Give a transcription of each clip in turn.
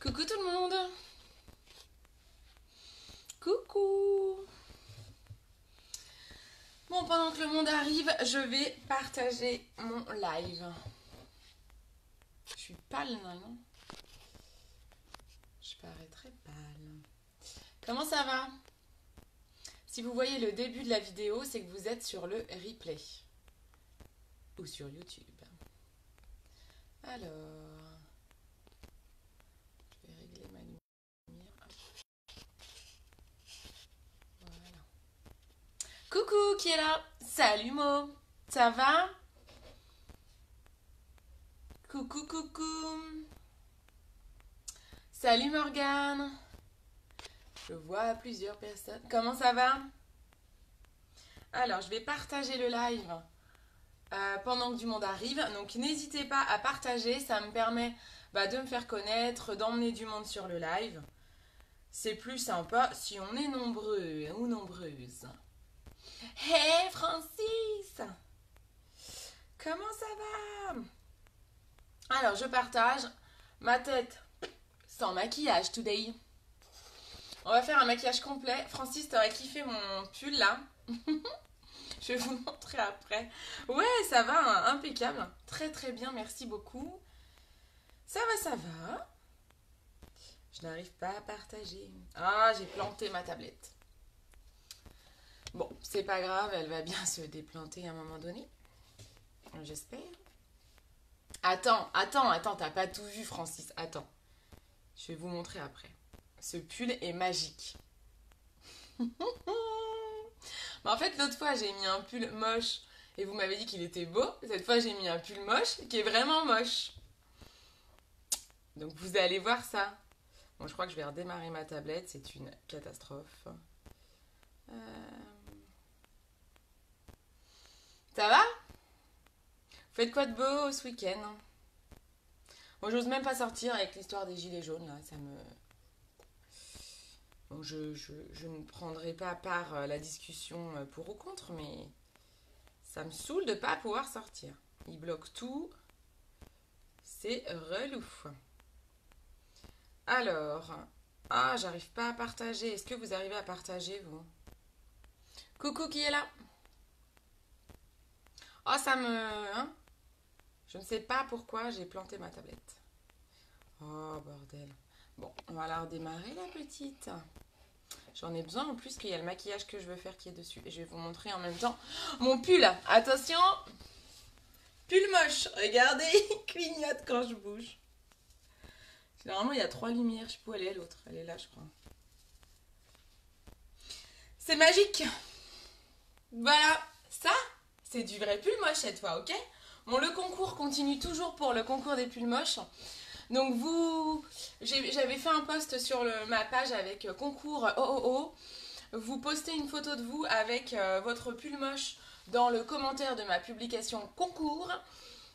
Coucou tout le monde. Coucou. Bon, pendant que le monde arrive, je vais partager mon live. Je suis pâle, non? Je parais très pâle. Comment ça va? Si vous voyez le début de la vidéo, c'est que vous êtes sur le replay. Ou sur YouTube. Alors... je vais régler ma lumière. Voilà. Coucou, qui est là? Salut Mo. Ça va? Coucou, coucou. Salut Morgane. Je vois plusieurs personnes. Comment ça va? Alors, je vais partager le live pendant que du monde arrive. Donc, n'hésitez pas à partager. Ça me permet de me faire connaître, d'emmener du monde sur le live. C'est plus sympa si on est nombreux ou nombreuses. Hey Francis! Comment ça va? Alors, je partage ma tête sans maquillage today. On va faire un maquillage complet. Francis, t'aurais kiffé mon pull là? Je vais vous le montrer après. Ouais, ça va, impeccable. Très très bien, merci beaucoup. Ça va, ça va. Je n'arrive pas à partager. Ah, j'ai planté ma tablette. Bon, c'est pas grave, elle va bien se déplanter à un moment donné. J'espère. Attends, t'as pas tout vu, Francis. Attends. Je vais vous montrer après. Ce pull est magique. Mais en fait, l'autre fois, j'ai mis un pull moche et vous m'avez dit qu'il était beau. Cette fois, j'ai mis un pull moche qui est vraiment moche. Donc, vous allez voir ça. Bon, je crois que je vais redémarrer ma tablette. C'est une catastrophe. Ça va? Vous faites quoi de beau ce week-end? Bon, j'ose même pas sortir avec l'histoire des gilets jaunes, là. Ça me... Bon, je ne prendrai pas part à la discussion pour ou contre, mais ça me saoule de ne pas pouvoir sortir. Ils bloquent tout. C'est relou. Alors, ah, j'arrive pas à partager. Est-ce que vous arrivez à partager, vous? Coucou, qui est là? Oh, ça me... Hein? Je ne sais pas pourquoi j'ai planté ma tablette. Oh, bordel. Bon, on va la redémarrer, la petite. J'en ai besoin en plus qu'il y a le maquillage que je veux faire qui est dessus. Et je vais vous montrer en même temps mon pull. Attention, pull moche. Regardez, il clignote quand je bouge. Généralement, il y a 3 lumières. Je sais pas où elle est l'autre. Elle est là, je crois. C'est magique. Voilà, ça, c'est du vrai pull moche cette fois, ok? Bon, le concours continue toujours pour le concours des pulls moches. Donc j'avais fait un post sur ma page avec concours OOO. Vous postez une photo de vous avec votre pull moche dans le commentaire de ma publication concours.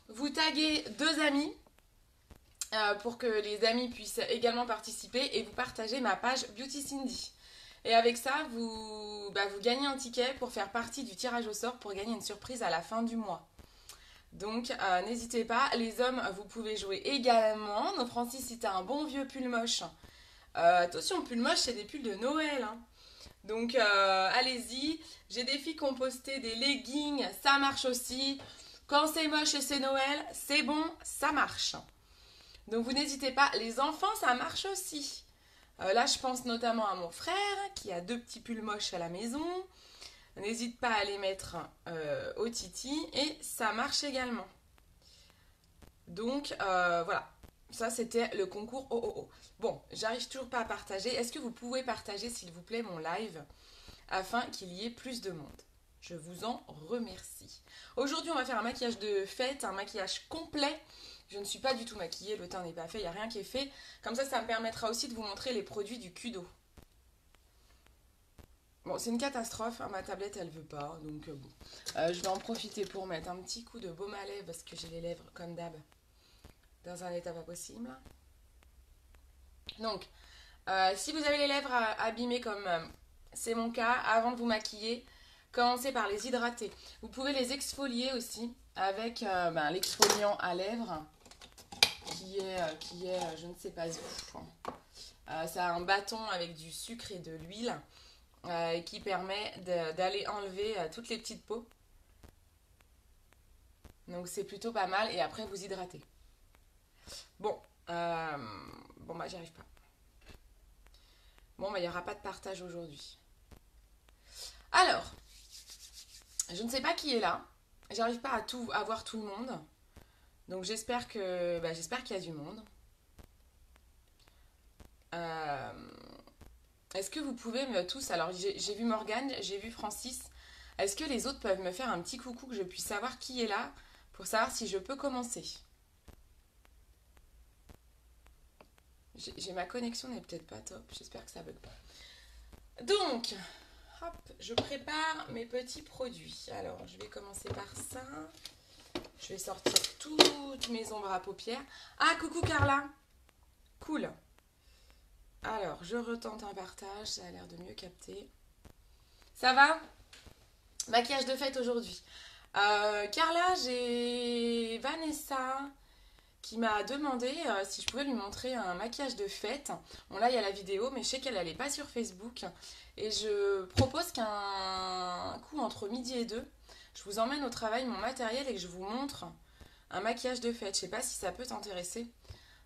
Vous taguez 2 amis pour que les amis puissent également participer et vous partagez ma page Beauty Cindy. Et avec ça, vous gagnez un ticket pour faire partie du tirage au sort pour gagner une surprise à la fin du mois. Donc n'hésitez pas, les hommes vous pouvez jouer également. Donc Francis, si t'as un bon vieux pull moche, attention, pull moche c'est des pulls de Noël, hein. Donc allez-y, j'ai des filles qui ont posté des leggings, ça marche aussi. Quand c'est moche et c'est Noël, c'est bon, ça marche. Donc vous n'hésitez pas, les enfants ça marche aussi. Là je pense notamment à mon frère qui a 2 petits pulls moches à la maison. N'hésite pas à les mettre au titi et ça marche également. Donc voilà, ça c'était le concours OOO. Bon, j'arrive toujours pas à partager. Est-ce que vous pouvez partager s'il vous plaît mon live afin qu'il y ait plus de monde? Je vous en remercie. Aujourd'hui on va faire un maquillage de fête, un maquillage complet. Je ne suis pas du tout maquillée, le teint n'est pas fait, il n'y a rien qui est fait. Comme ça me permettra aussi de vous montrer les produits du Kudo. Bon, c'est une catastrophe, hein, ma tablette elle veut pas, donc bon. Je vais en profiter pour mettre un petit coup de baume à lèvres parce que j'ai les lèvres comme d'hab dans un état pas possible. Donc, si vous avez les lèvres abîmées comme c'est mon cas, avant de vous maquiller, commencez par les hydrater. Vous pouvez les exfolier aussi avec l'exfoliant à lèvres. qui est je ne sais pas où. Ça a un bâton avec du sucre et de l'huile qui permet d'aller enlever toutes les petites peaux. Donc c'est plutôt pas mal et après vous hydratez. Bon, bon bah j'y arrive pas. Bon bah il n'y aura pas de partage aujourd'hui. Alors, je ne sais pas qui est là. J'arrive pas à voir tout le monde. Donc j'espère qu'il y a du monde. Est-ce que vous pouvez tous... Alors j'ai vu Morgane, j'ai vu Francis. Est-ce que les autres peuvent me faire un petit coucou que je puisse savoir qui est là pour savoir si je peux commencer? Ma connexion n'est peut-être pas top. J'espère que ça bug pas. Donc, hop, je prépare mes petits produits. Alors, je vais commencer par ça. Je vais sortir toutes mes ombres à paupières. Ah, coucou Carla. Cool. Alors, je retente un partage. Ça a l'air de mieux capter. Ça va? Maquillage de fête aujourd'hui. Carla, j'ai Vanessa qui m'a demandé si je pouvais lui montrer un maquillage de fête. Bon là il y a la vidéo mais je sais qu'elle n'allait pas sur Facebook et je propose qu'un coup entre midi et 2, je vous emmène au travail mon matériel et que je vous montre un maquillage de fête. Je sais pas si ça peut t'intéresser.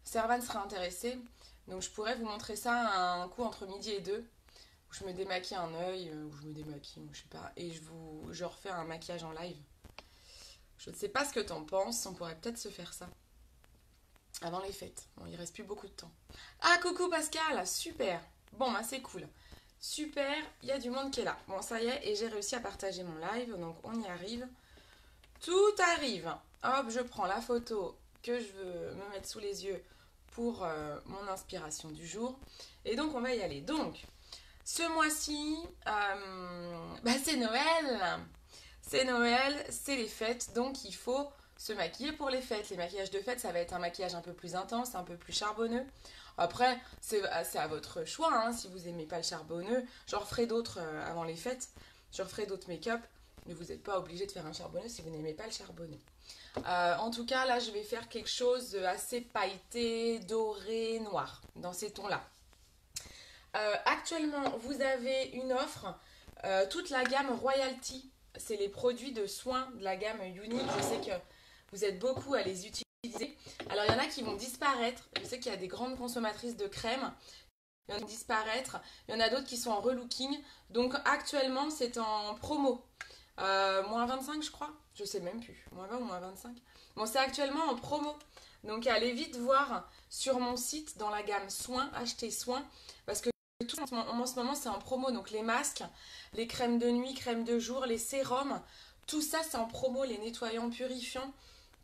Servan sera intéressée, donc je pourrais vous montrer ça un coup entre midi et 2 où je me démaquille un œil, où je me démaquille, je sais pas, et je refais un maquillage en live. Je ne sais pas ce que t'en penses, on pourrait peut-être se faire ça. Avant les fêtes. Bon, il reste plus beaucoup de temps. Ah, coucou Pascal, super. Bon, bah c'est cool. Super, il y a du monde qui est là. Bon, ça y est, et j'ai réussi à partager mon live, donc on y arrive. Tout arrive. Hop, je prends la photo que je veux me mettre sous les yeux pour mon inspiration du jour. Et donc, on va y aller. Donc, ce mois-ci, c'est Noël. C'est Noël, c'est les fêtes, donc il faut se maquiller pour les fêtes. Les maquillages de fête, ça va être un maquillage un peu plus intense, un peu plus charbonneux. Après, c'est à votre choix, hein, si vous n'aimez pas le charbonneux. J'en referai d'autres avant les fêtes. Je referai d'autres make-up. Mais vous n'êtes pas obligé de faire un charbonneux si vous n'aimez pas le charbonneux. En tout cas, là, je vais faire quelque chose assez pailleté, doré, noir, dans ces tons-là. Actuellement, vous avez une offre, toute la gamme Royalty. C'est les produits de soins de la gamme Unique. Je sais que vous êtes beaucoup à les utiliser. Alors, il y en a qui vont disparaître. Je sais qu'il y a des grandes consommatrices de crème. Il y en a qui vont disparaître. Il y en a d'autres qui sont en relooking. Donc, actuellement, c'est en promo. Moins 25, je crois. Je sais même plus. Moins 20 ou moins 25. Bon, c'est actuellement en promo. Donc, allez vite voir sur mon site dans la gamme soins, acheter soins. Parce que tout en ce moment, c'est en promo. Donc, les masques, les crèmes de nuit, crèmes de jour, les sérums, tout ça, c'est en promo. Les nettoyants purifiants.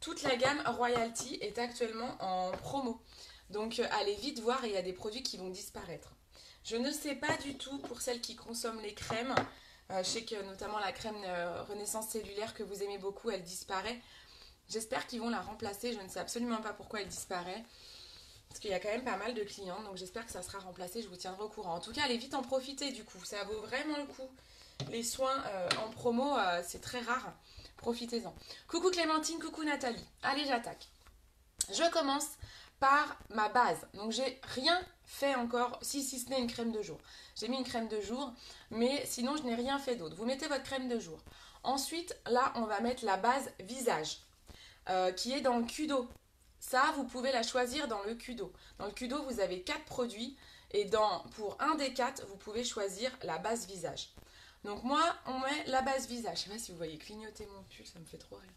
Toute la gamme Royalty est actuellement en promo. Donc, allez vite voir et il y a des produits qui vont disparaître. Je ne sais pas du tout pour celles qui consomment les crèmes. Je sais que notamment la crème Renaissance Cellulaire que vous aimez beaucoup, elle disparaît. J'espère qu'ils vont la remplacer. Je ne sais absolument pas pourquoi elle disparaît. Parce qu'il y a quand même pas mal de clients. Donc j'espère que ça sera remplacé. Je vous tiendrai au courant. En tout cas, allez vite en profiter du coup. Ça vaut vraiment le coup. Les soins en promo, c'est très rare. Profitez-en. Coucou Clémentine, coucou Nathalie. Allez, j'attaque. Je commence par ma base. Donc j'ai rien fait encore, si ce n'est une crème de jour. J'ai mis une crème de jour, mais sinon je n'ai rien fait d'autre. Vous mettez votre crème de jour. Ensuite, là, on va mettre la base visage, qui est dans le Kudo. Ça, vous pouvez la choisir dans le Kudo. Dans le Kudo, vous avez 4 produits, et pour un des 4, vous pouvez choisir la base visage. Donc moi, on met la base visage. Je sais pas si vous voyez clignoter mon pull, ça me fait trop rire.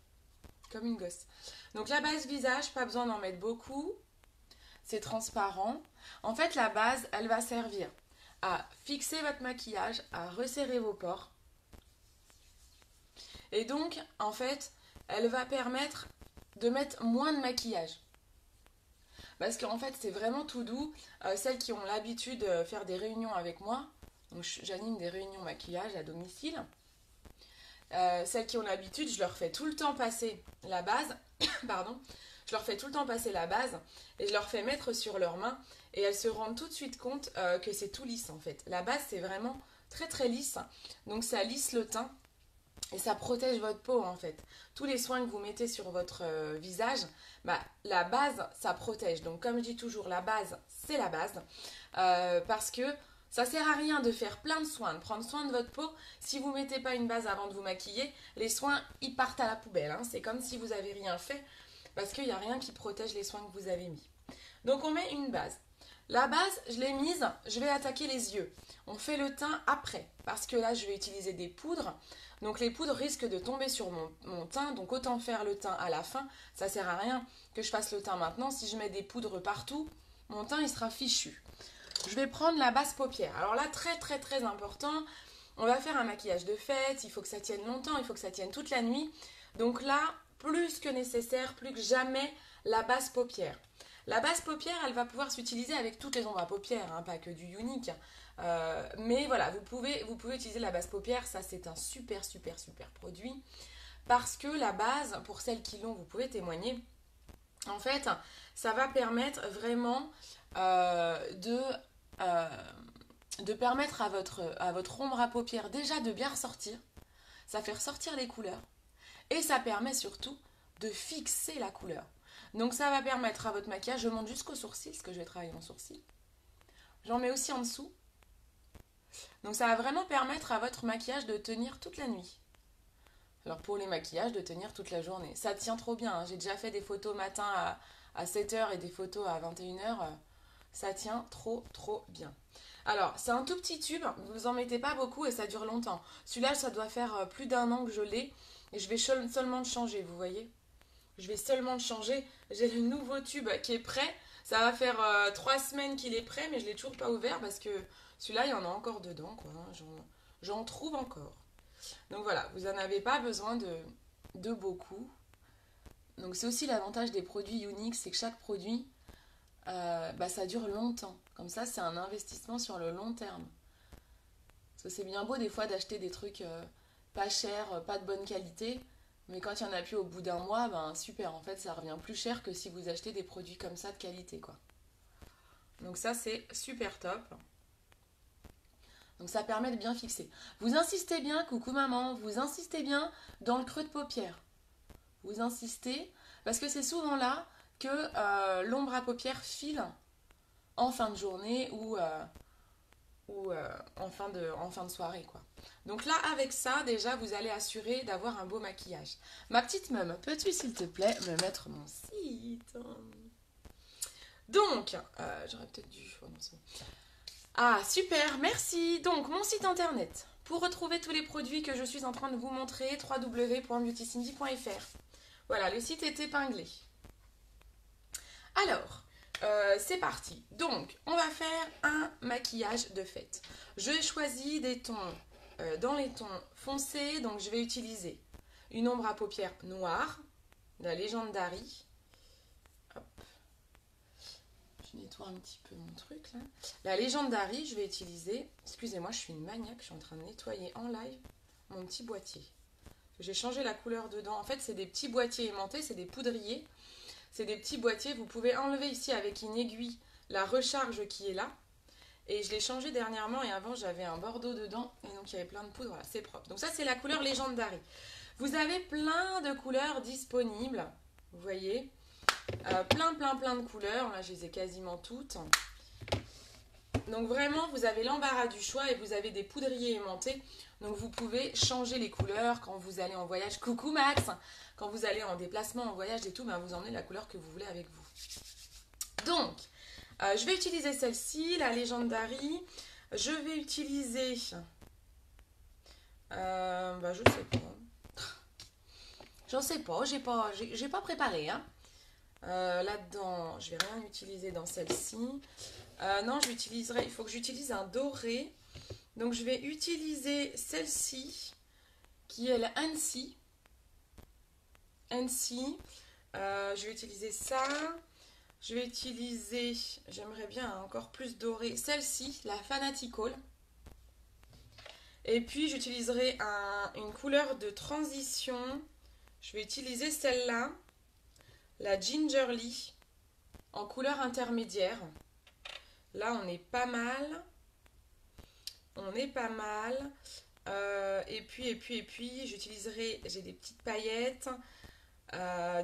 Comme une gosse. Donc la base visage, pas besoin d'en mettre beaucoup. C'est transparent. En fait, la base, elle va servir à fixer votre maquillage, à resserrer vos pores. Et donc, en fait, elle va permettre de mettre moins de maquillage. Parce qu'en fait, c'est vraiment tout doux. Celles qui ont l'habitude de faire des réunions avec moi, donc j'anime des réunions maquillage à domicile. Celles qui ont l'habitude, je leur fais tout le temps passer la base. Pardon. Je leur fais tout le temps passer la base et je leur fais mettre sur leurs mains et elles se rendent tout de suite compte que c'est tout lisse en fait. La base c'est vraiment très très lisse, donc ça lisse le teint Et ça protège votre peau en fait. Tous les soins que vous mettez sur votre visage, bah, la base, ça protège. Donc comme je dis toujours, la base, c'est la base. Parce que ça sert à rien de faire plein de soins, de prendre soin de votre peau. Si vous ne mettez pas une base avant de vous maquiller, les soins, ils partent à la poubelle. Hein. C'est comme si vous n'avez rien fait parce qu'il n'y a rien qui protège les soins que vous avez mis. Donc on met une base. La base, je l'ai mise, je vais attaquer les yeux. On fait le teint après, parce que là, je vais utiliser des poudres. Donc les poudres risquent de tomber sur mon teint, donc autant faire le teint à la fin. Ça sert à rien que je fasse le teint maintenant. Si je mets des poudres partout, mon teint, il sera fichu. Je vais prendre la base paupière. Alors là, très très très important, on va faire un maquillage de fête, il faut que ça tienne longtemps, il faut que ça tienne toute la nuit. Donc là, plus que nécessaire, plus que jamais, la base paupière. La base paupière, elle va pouvoir s'utiliser avec toutes les ombres à paupières, hein, pas que du unique. Mais voilà, vous pouvez utiliser la base paupière, ça c'est un super super super produit. Parce que la base, pour celles qui l'ont, vous pouvez témoigner, en fait, ça va permettre vraiment de permettre à votre ombre à paupières déjà de bien ressortir. Ça fait ressortir les couleurs. Et ça permet surtout de fixer la couleur. Donc ça va permettre à votre maquillage, je monte jusqu'au sourcil, parce que je vais travailler mon sourcil. J'en mets aussi en dessous. Donc ça va vraiment permettre à votre maquillage de tenir toute la nuit. Alors pour les maquillages, de tenir toute la journée. Ça tient trop bien, hein. J'ai déjà fait des photos matin à 7h et des photos à 21h. Ça tient trop trop bien. Alors c'est un tout petit tube, vous en mettez pas beaucoup et ça dure longtemps. Celui-là, ça doit faire plus d'1 an que je l'ai. Et je vais seulement le changer, vous voyez. Je vais seulement le changer. J'ai le nouveau tube qui est prêt. Ça va faire 3 semaines qu'il est prêt, mais je ne l'ai toujours pas ouvert parce que celui-là, il y en a encore dedans, quoi. J'en trouve encore. Donc voilà, vous n'en avez pas besoin de beaucoup. Donc c'est aussi l'avantage des produits Younix, c'est que chaque produit, ça dure longtemps. Comme ça, c'est un investissement sur le long terme. Parce que c'est bien beau des fois d'acheter des trucs pas chers, pas de bonne qualité. Mais quand il n'y en a plus au bout d'un mois, ben super, en fait ça revient plus cher que si vous achetez des produits comme ça de qualité, quoi. Donc ça c'est super top. Donc ça permet de bien fixer. Vous insistez bien, coucou maman, vous insistez bien dans le creux de paupière. Vous insistez, parce que c'est souvent là que l'ombre à paupières file en fin de journée ou en fin de soirée, quoi. Donc là, avec ça, déjà, vous allez assurer d'avoir un beau maquillage. Ma petite meum, peux-tu, s'il te plaît, me mettre mon site? Donc, j'aurais peut-être dû... Oh non, c'est bon. Ah, super, merci. Donc, mon site internet, pour retrouver tous les produits que je suis en train de vous montrer, www.beautycindy.fr. Voilà, le site est épinglé. Alors... c'est parti. Donc, on va faire un maquillage de fête. Je choisis des tons dans les tons foncés. Donc, je vais utiliser une ombre à paupières noire, la Legendary. Hop. Je nettoie un petit peu mon truc là. La Legendary, je vais utiliser... Excusez-moi, je suis une maniaque. Je suis en train de nettoyer en live mon petit boîtier. J'ai changé la couleur dedans. En fait, c'est des petits boîtiers aimantés, c'est des poudriers. C'est des petits boîtiers, vous pouvez enlever ici avec une aiguille la recharge qui est là. Et je l'ai changé dernièrement et avant j'avais un bordeaux dedans et donc il y avait plein de poudre, voilà, c'est propre. Donc ça c'est la couleur Legendary. Vous avez plein de couleurs disponibles, vous voyez. Plein de couleurs, là je les ai quasiment toutes. Donc vraiment vous avez l'embarras du choix et vous avez des poudriers aimantés. Donc vous pouvez changer les couleurs quand vous allez en voyage. Coucou Max! Quand vous allez en déplacement, en voyage et tout, ben vous emmenez la couleur que vous voulez avec vous. Donc, je vais utiliser celle-ci, la Legendary. Je vais utiliser... je sais pas. J'en sais pas, j'ai pas préparé. Hein. Là-dedans, je vais rien utiliser dans celle-ci. Non, il faut que j'utilise un doré. Donc, je vais utiliser celle-ci, qui est la Annecy. Je vais utiliser ça. Je vais utiliser, j'aimerais bien encore plus doré, celle-ci, la Fanatical. Et puis j'utiliserai une couleur de transition. Je vais utiliser celle-là, la Gingerly, en couleur intermédiaire. Là on est pas mal. Et puis, j'utiliserai, j'ai des petites paillettes,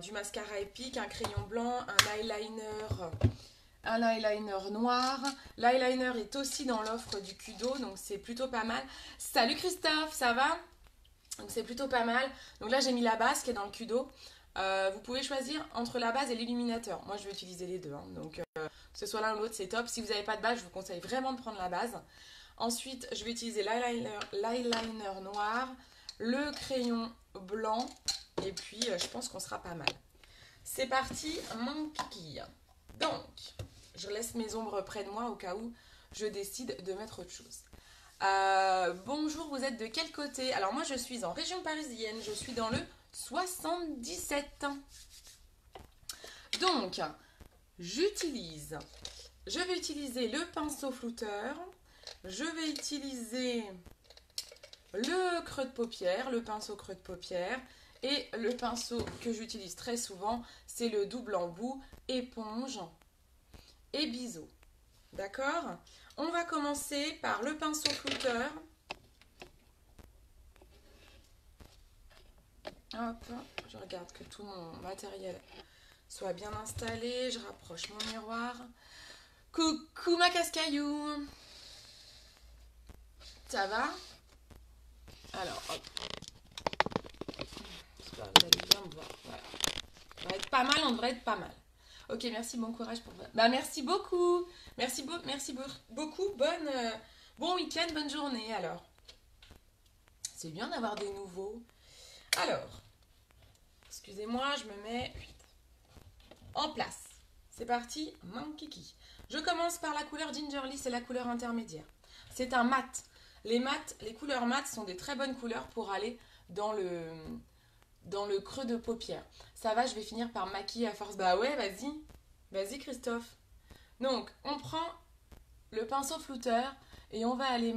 du mascara épique, un crayon blanc, un eyeliner noir. L'eyeliner est aussi dans l'offre du Kudo, donc c'est plutôt pas mal. Salut Christophe, ça va? Donc c'est plutôt pas mal. Donc là j'ai mis la base qui est dans le Kudo. Vous pouvez choisir entre la base et l'illuminateur. Moi je vais utiliser les deux, hein. Donc que ce soit l'un ou l'autre c'est top. Si vous n'avez pas de base, je vous conseille vraiment de prendre la base. Ensuite je vais utiliser l'eyeliner noir, le crayon blanc et puis je pense qu'on sera pas mal. C'est parti, mon kiki. Donc, je laisse mes ombres près de moi au cas où je décide de mettre autre chose. Bonjour, vous êtes de quel côté? Alors moi je suis en région parisienne, je suis dans le 77. Donc, je vais utiliser le pinceau flouteur, je vais utiliser le creux de paupière, le pinceau creux de paupière, et le pinceau que j'utilise très souvent, c'est le double embout, éponge et biseau. D'accord? On va commencer par le pinceau flouteur. Hop, je regarde que tout mon matériel soit bien installé. Je rapproche mon miroir. Coucou ma casse-caillou. Ça va? Alors, hop. J'espère que vous allez bien me voir. Voilà. On va être pas mal, on devrait être pas mal. Ok, merci, bon courage pour vous. Bah merci beaucoup. Merci beaucoup. Bon week-end, bonne journée alors. C'est bien d'avoir des nouveaux. Alors, excusez-moi, je me mets en place. C'est parti, mon kiki. Je commence par la couleur Gingerly, c'est la couleur intermédiaire. C'est un mat. Les couleurs mat sont des très bonnes couleurs pour aller dans le creux de paupière. Ça va, je vais finir par maquiller à force. Bah ouais, vas-y. Vas-y Christophe. Donc, on prend le pinceau flouteur et on va aller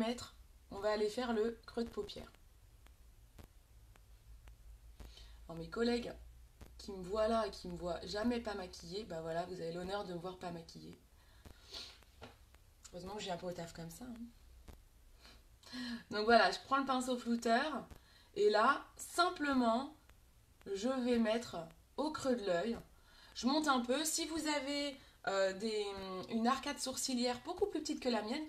faire le creux de paupière. Alors mes collègues qui me voient là et qui me voient jamais pas maquillée, bah voilà, vous avez l'honneur de me voir pas maquillée. Heureusement que je viens pas au taf comme ça. Hein. Donc voilà, je prends le pinceau flouteur et là, simplement, je vais mettre au creux de l'œil. Je monte un peu. Si vous avez une arcade sourcilière beaucoup plus petite que la mienne,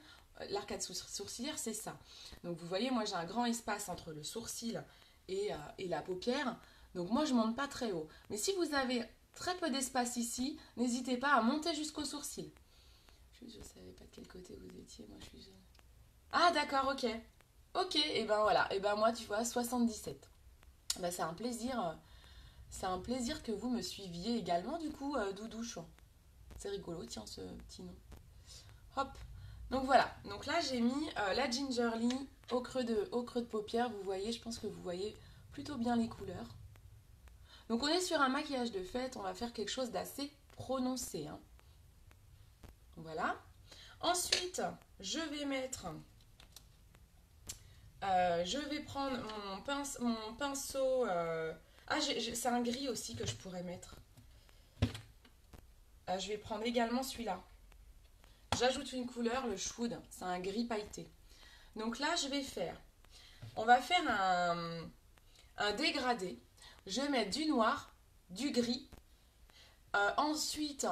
l'arcade sourcilière, c'est ça. Donc vous voyez, moi j'ai un grand espace entre le sourcil et la paupière. Donc moi je monte pas très haut. Mais si vous avez très peu d'espace ici, n'hésitez pas à monter jusqu'au sourcil. Je ne savais pas de quel côté vous étiez, moi je suis jeune. Ah d'accord, ok. Ok, et ben voilà. Et ben moi tu vois, 77. Ben, c'est un plaisir. C'est un plaisir que vous me suiviez également du coup, Doudouche. C'est rigolo, tiens, ce petit nom. Hop. Donc voilà. Donc là, j'ai mis la Gingerly au creux de paupière. Vous voyez, je pense que vous voyez plutôt bien les couleurs. Donc on est sur un maquillage de fête. On va faire quelque chose d'assez prononcé. Hein. Voilà. Ensuite, je vais prendre mon pinceau... c'est un gris aussi que je pourrais mettre. Je vais prendre également celui-là. J'ajoute une couleur, le Schwood. C'est un gris pailleté. Donc là, on va faire un dégradé. Je vais mettre du noir, du gris. Ensuite,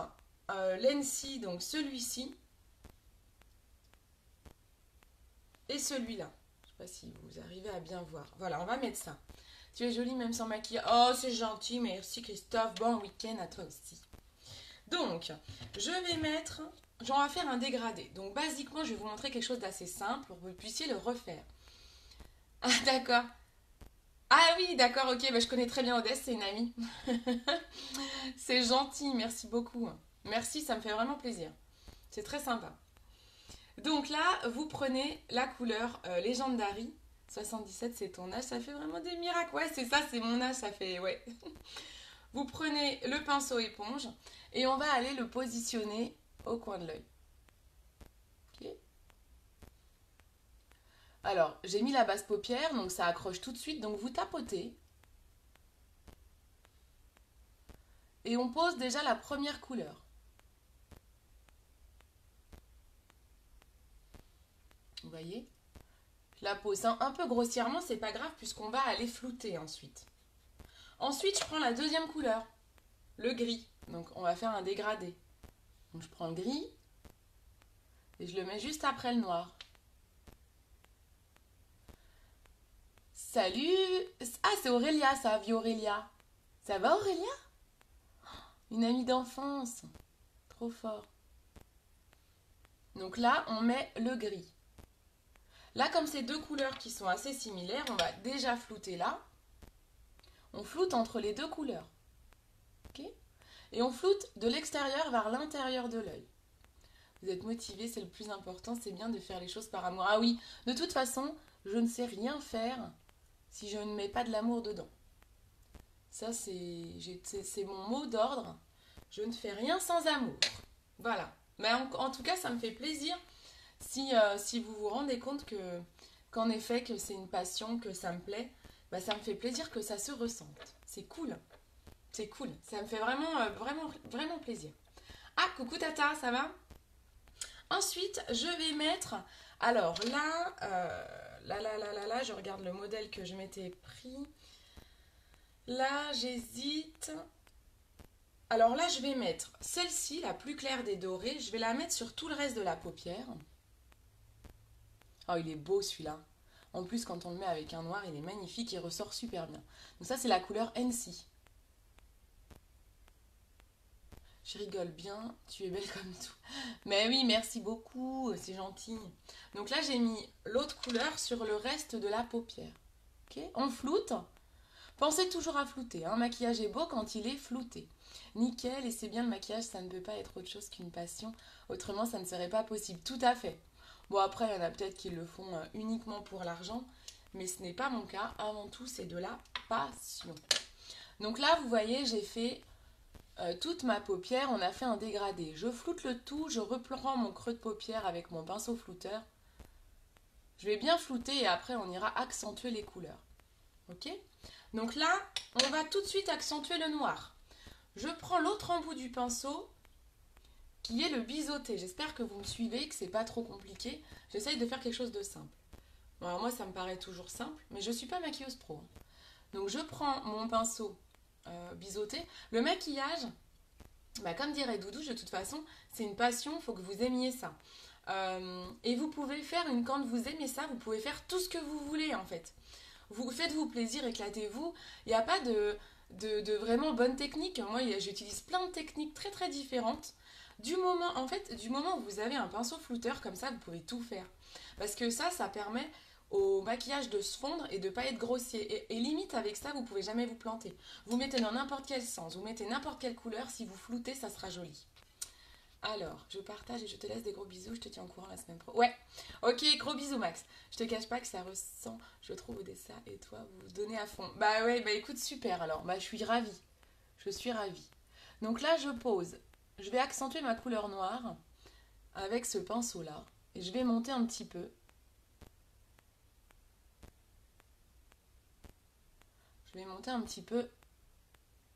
l'Ency, donc celui-ci. Et celui-là. Je ne sais pas si vous arrivez à bien voir. Voilà, on va mettre ça. Tu es jolie même sans maquillage. Oh, c'est gentil, merci Christophe. Bon week-end à toi aussi. Donc, on va faire un dégradé. Donc, basiquement, je vais vous montrer quelque chose d'assez simple pour que vous puissiez le refaire. Ah, d'accord. Ah oui, d'accord, ok. Bah, je connais très bien Odesse, c'est une amie. C'est gentil, merci beaucoup. Merci, ça me fait vraiment plaisir. C'est très sympa. Donc là, vous prenez la couleur Legendary. 77, c'est ton âge, ça fait vraiment des miracles. Ouais, c'est ça, c'est mon âge, ça fait... Ouais. Vous prenez le pinceau éponge et on va aller le positionner au coin de l'œil. Okay. Alors, j'ai mis la base paupière, donc ça accroche tout de suite. Donc vous tapotez. Et on pose déjà la première couleur. Vous voyez? la pose un peu grossièrement, c'est pas grave puisqu'on va aller flouter ensuite. Ensuite, je prends la deuxième couleur, le gris. Donc, on va faire un dégradé. Donc, je prends le gris et je le mets juste après le noir. Salut! Ah, c'est Aurélia, ça, vie Aurélia. Ça va, Aurélia? Une amie d'enfance. Trop fort. Donc là, on met le gris. Là, comme c'est deux couleurs qui sont assez similaires, on va déjà flouter là. On floute entre les deux couleurs. Ok? Et on floute de l'extérieur vers l'intérieur de l'œil. Vous êtes motivés, c'est le plus important, c'est bien de faire les choses par amour. Ah oui, de toute façon, je ne sais rien faire si je ne mets pas de l'amour dedans. Ça, c'est mon mot d'ordre. Je ne fais rien sans amour. Voilà. Mais en tout cas, ça me fait plaisir si vous vous rendez compte qu'en effet, que c'est une passion, que ça me plaît, bah, ça me fait plaisir que ça se ressente. C'est cool. C'est cool. Ça me fait vraiment plaisir. Ah, coucou Tata, ça va? Ensuite, je vais mettre... Alors là, je regarde le modèle que je m'étais pris. Là, j'hésite... Alors là, je vais mettre celle-ci, la plus claire des dorés. Je vais la mettre sur tout le reste de la paupière. Oh, il est beau celui-là. En plus, quand on le met avec un noir, il est magnifique, il ressort super bien. Donc ça, c'est la couleur NC. Je rigole bien, tu es belle comme tout. Mais oui, merci beaucoup, c'est gentil. Donc là, j'ai mis l'autre couleur sur le reste de la paupière. Ok, on floute. Pensez toujours à flouter. Un maquillage est beau quand il est flouté. Nickel, et c'est bien le maquillage, ça ne peut pas être autre chose qu'une passion. Autrement, ça ne serait pas possible. Tout à fait. Bon, après, il y en a peut-être qui le font uniquement pour l'argent. Mais ce n'est pas mon cas. Avant tout, c'est de la passion. Donc là, vous voyez, j'ai fait toute ma paupière. On a fait un dégradé. Je floute le tout. Je reprends mon creux de paupière avec mon pinceau flouteur. Je vais bien flouter et après, on ira accentuer les couleurs. Ok ? Donc là, on va tout de suite accentuer le noir. Je prends l'autre embout du pinceau qui est le biseauté. J'espère que vous me suivez, que c'est pas trop compliqué. J'essaye de faire quelque chose de simple. Bon, alors moi, ça me paraît toujours simple, mais je suis pas maquilleuse pro. Donc je prends mon pinceau biseauté. Le maquillage, bah, comme dirait Doudou, de toute façon, c'est une passion, il faut que vous aimiez ça. Et vous pouvez faire quand vous aimez ça, vous pouvez faire tout ce que vous voulez en fait. Vous faites-vous plaisir, éclatez-vous. Il n'y a pas de vraiment bonne technique. Moi, j'utilise plein de techniques très très différentes. Du moment où vous avez un pinceau flouteur comme ça, vous pouvez tout faire. Parce que ça permet au maquillage de se fondre et de ne pas être grossier. Et limite, avec ça, vous ne pouvez jamais vous planter. Vous mettez dans n'importe quel sens, vous mettez n'importe quelle couleur. Si vous floutez, ça sera joli. Alors, je partage et je te laisse des gros bisous. Je te tiens au courant la semaine pro. Ouais, ok, gros bisous Max. Je te cache pas que ça ressent, je trouve, Odessa et toi, vous vous donnez à fond. Bah ouais, bah écoute, super alors. Bah je suis ravie. Je suis ravie. Donc là, je pose. Je vais accentuer ma couleur noire avec ce pinceau-là. Et je vais monter un petit peu. Je vais monter un petit peu.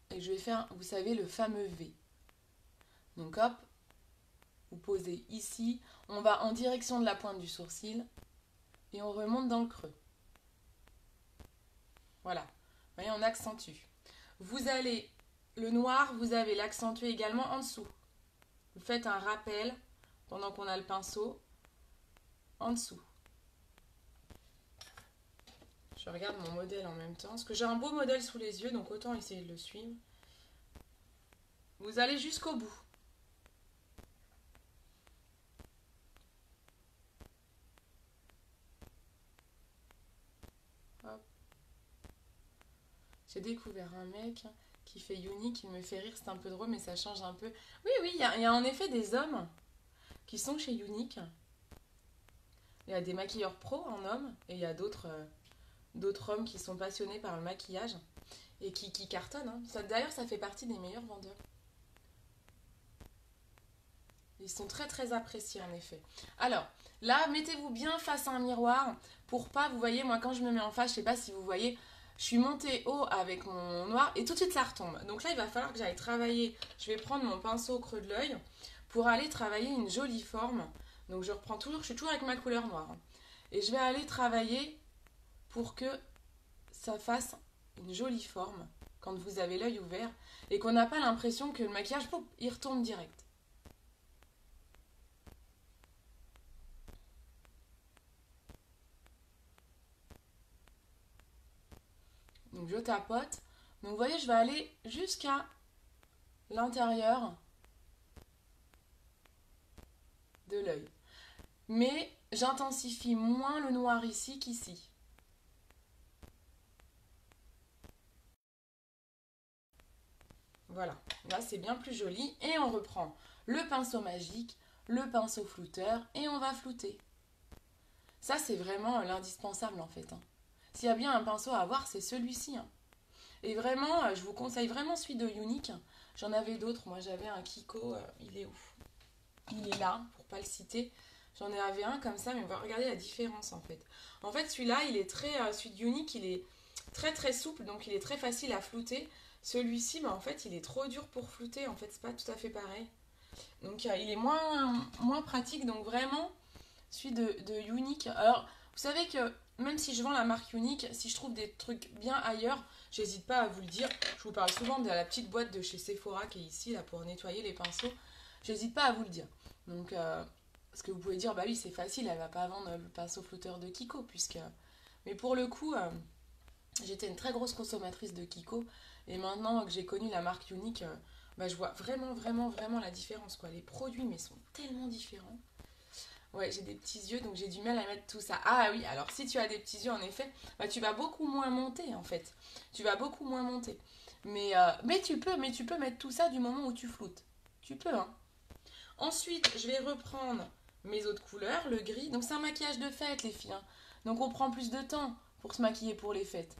Et je vais faire, vous savez, le fameux V. Donc hop. Vous posez ici, on va en direction de la pointe du sourcil et on remonte dans le creux. Voilà, vous voyez, on accentue. Vous allez, le noir, vous allez l'accentuer également en dessous. Vous faites un rappel pendant qu'on a le pinceau en dessous. Je regarde mon modèle en même temps, parce que j'ai un beau modèle sous les yeux, donc autant essayer de le suivre. Vous allez jusqu'au bout. J'ai découvert un mec qui fait unique, il me fait rire, c'est un peu drôle, mais ça change un peu. Oui, il y a en effet des hommes qui sont chez Unique. Il y a des maquilleurs pros en hommes, et il y a d'autres hommes qui sont passionnés par le maquillage et qui cartonnent. Hein. D'ailleurs, ça fait partie des meilleurs vendeurs. Ils sont très très appréciés en effet. Alors, là, mettez-vous bien face à un miroir pour pas, vous voyez, moi quand je me mets en face, je sais pas si vous voyez, je suis montée haut avec mon noir et tout de suite ça retombe. Donc là, il va falloir que j'aille travailler. Je vais prendre mon pinceau au creux de l'œil pour aller travailler une jolie forme. Donc je reprends toujours, je suis toujours avec ma couleur noire. Et je vais aller travailler pour que ça fasse une jolie forme quand vous avez l'œil ouvert et qu'on n'a pas l'impression que le maquillage, pouf, il retombe direct. Donc je tapote. Donc vous voyez, je vais aller jusqu'à l'intérieur de l'œil. Mais j'intensifie moins le noir ici qu'ici. Voilà, là c'est bien plus joli. Et on reprend le pinceau magique, le pinceau flouteur et on va flouter. Ça c'est vraiment l'indispensable en fait. S'il y a bien un pinceau à avoir, c'est celui-ci. Et vraiment, je vous conseille vraiment celui de Younique. J'en avais d'autres. Moi, j'avais un Kiko. Il est où? Il est là, pour pas le citer. J'en avais un comme ça, mais on va regarder la différence en fait. En fait, celui-là, il est très... celui de Younique, il est très très souple, donc il est très facile à flouter. Celui-ci, bah, en fait, il est trop dur pour flouter. En fait, c'est pas tout à fait pareil. Donc, il est moins pratique. Donc, vraiment, celui de Younique. Alors, vous savez que même si je vends la marque Younique, si je trouve des trucs bien ailleurs, j'hésite pas à vous le dire. Je vous parle souvent de la petite boîte de chez Sephora qui est ici là pour nettoyer les pinceaux. J'hésite pas à vous le dire. Donc, parce que vous pouvez dire, bah oui, c'est facile, elle va pas vendre le pinceau flouteur de Kiko, puisque. Mais pour le coup, j'étais une très grosse consommatrice de Kiko. Et maintenant que j'ai connu la marque Younique, bah, je vois vraiment la différence, quoi. Les produits, mais sont tellement différents. Ouais, j'ai des petits yeux, donc j'ai du mal à mettre tout ça. Ah oui, alors si tu as des petits yeux, en effet, bah, tu vas beaucoup moins monter, en fait. Tu vas beaucoup moins monter. Mais tu peux mettre tout ça du moment où tu floutes. Tu peux, hein. Ensuite, je vais reprendre mes autres couleurs, le gris. Donc c'est un maquillage de fête, les filles, hein. Donc on prend plus de temps pour se maquiller pour les fêtes.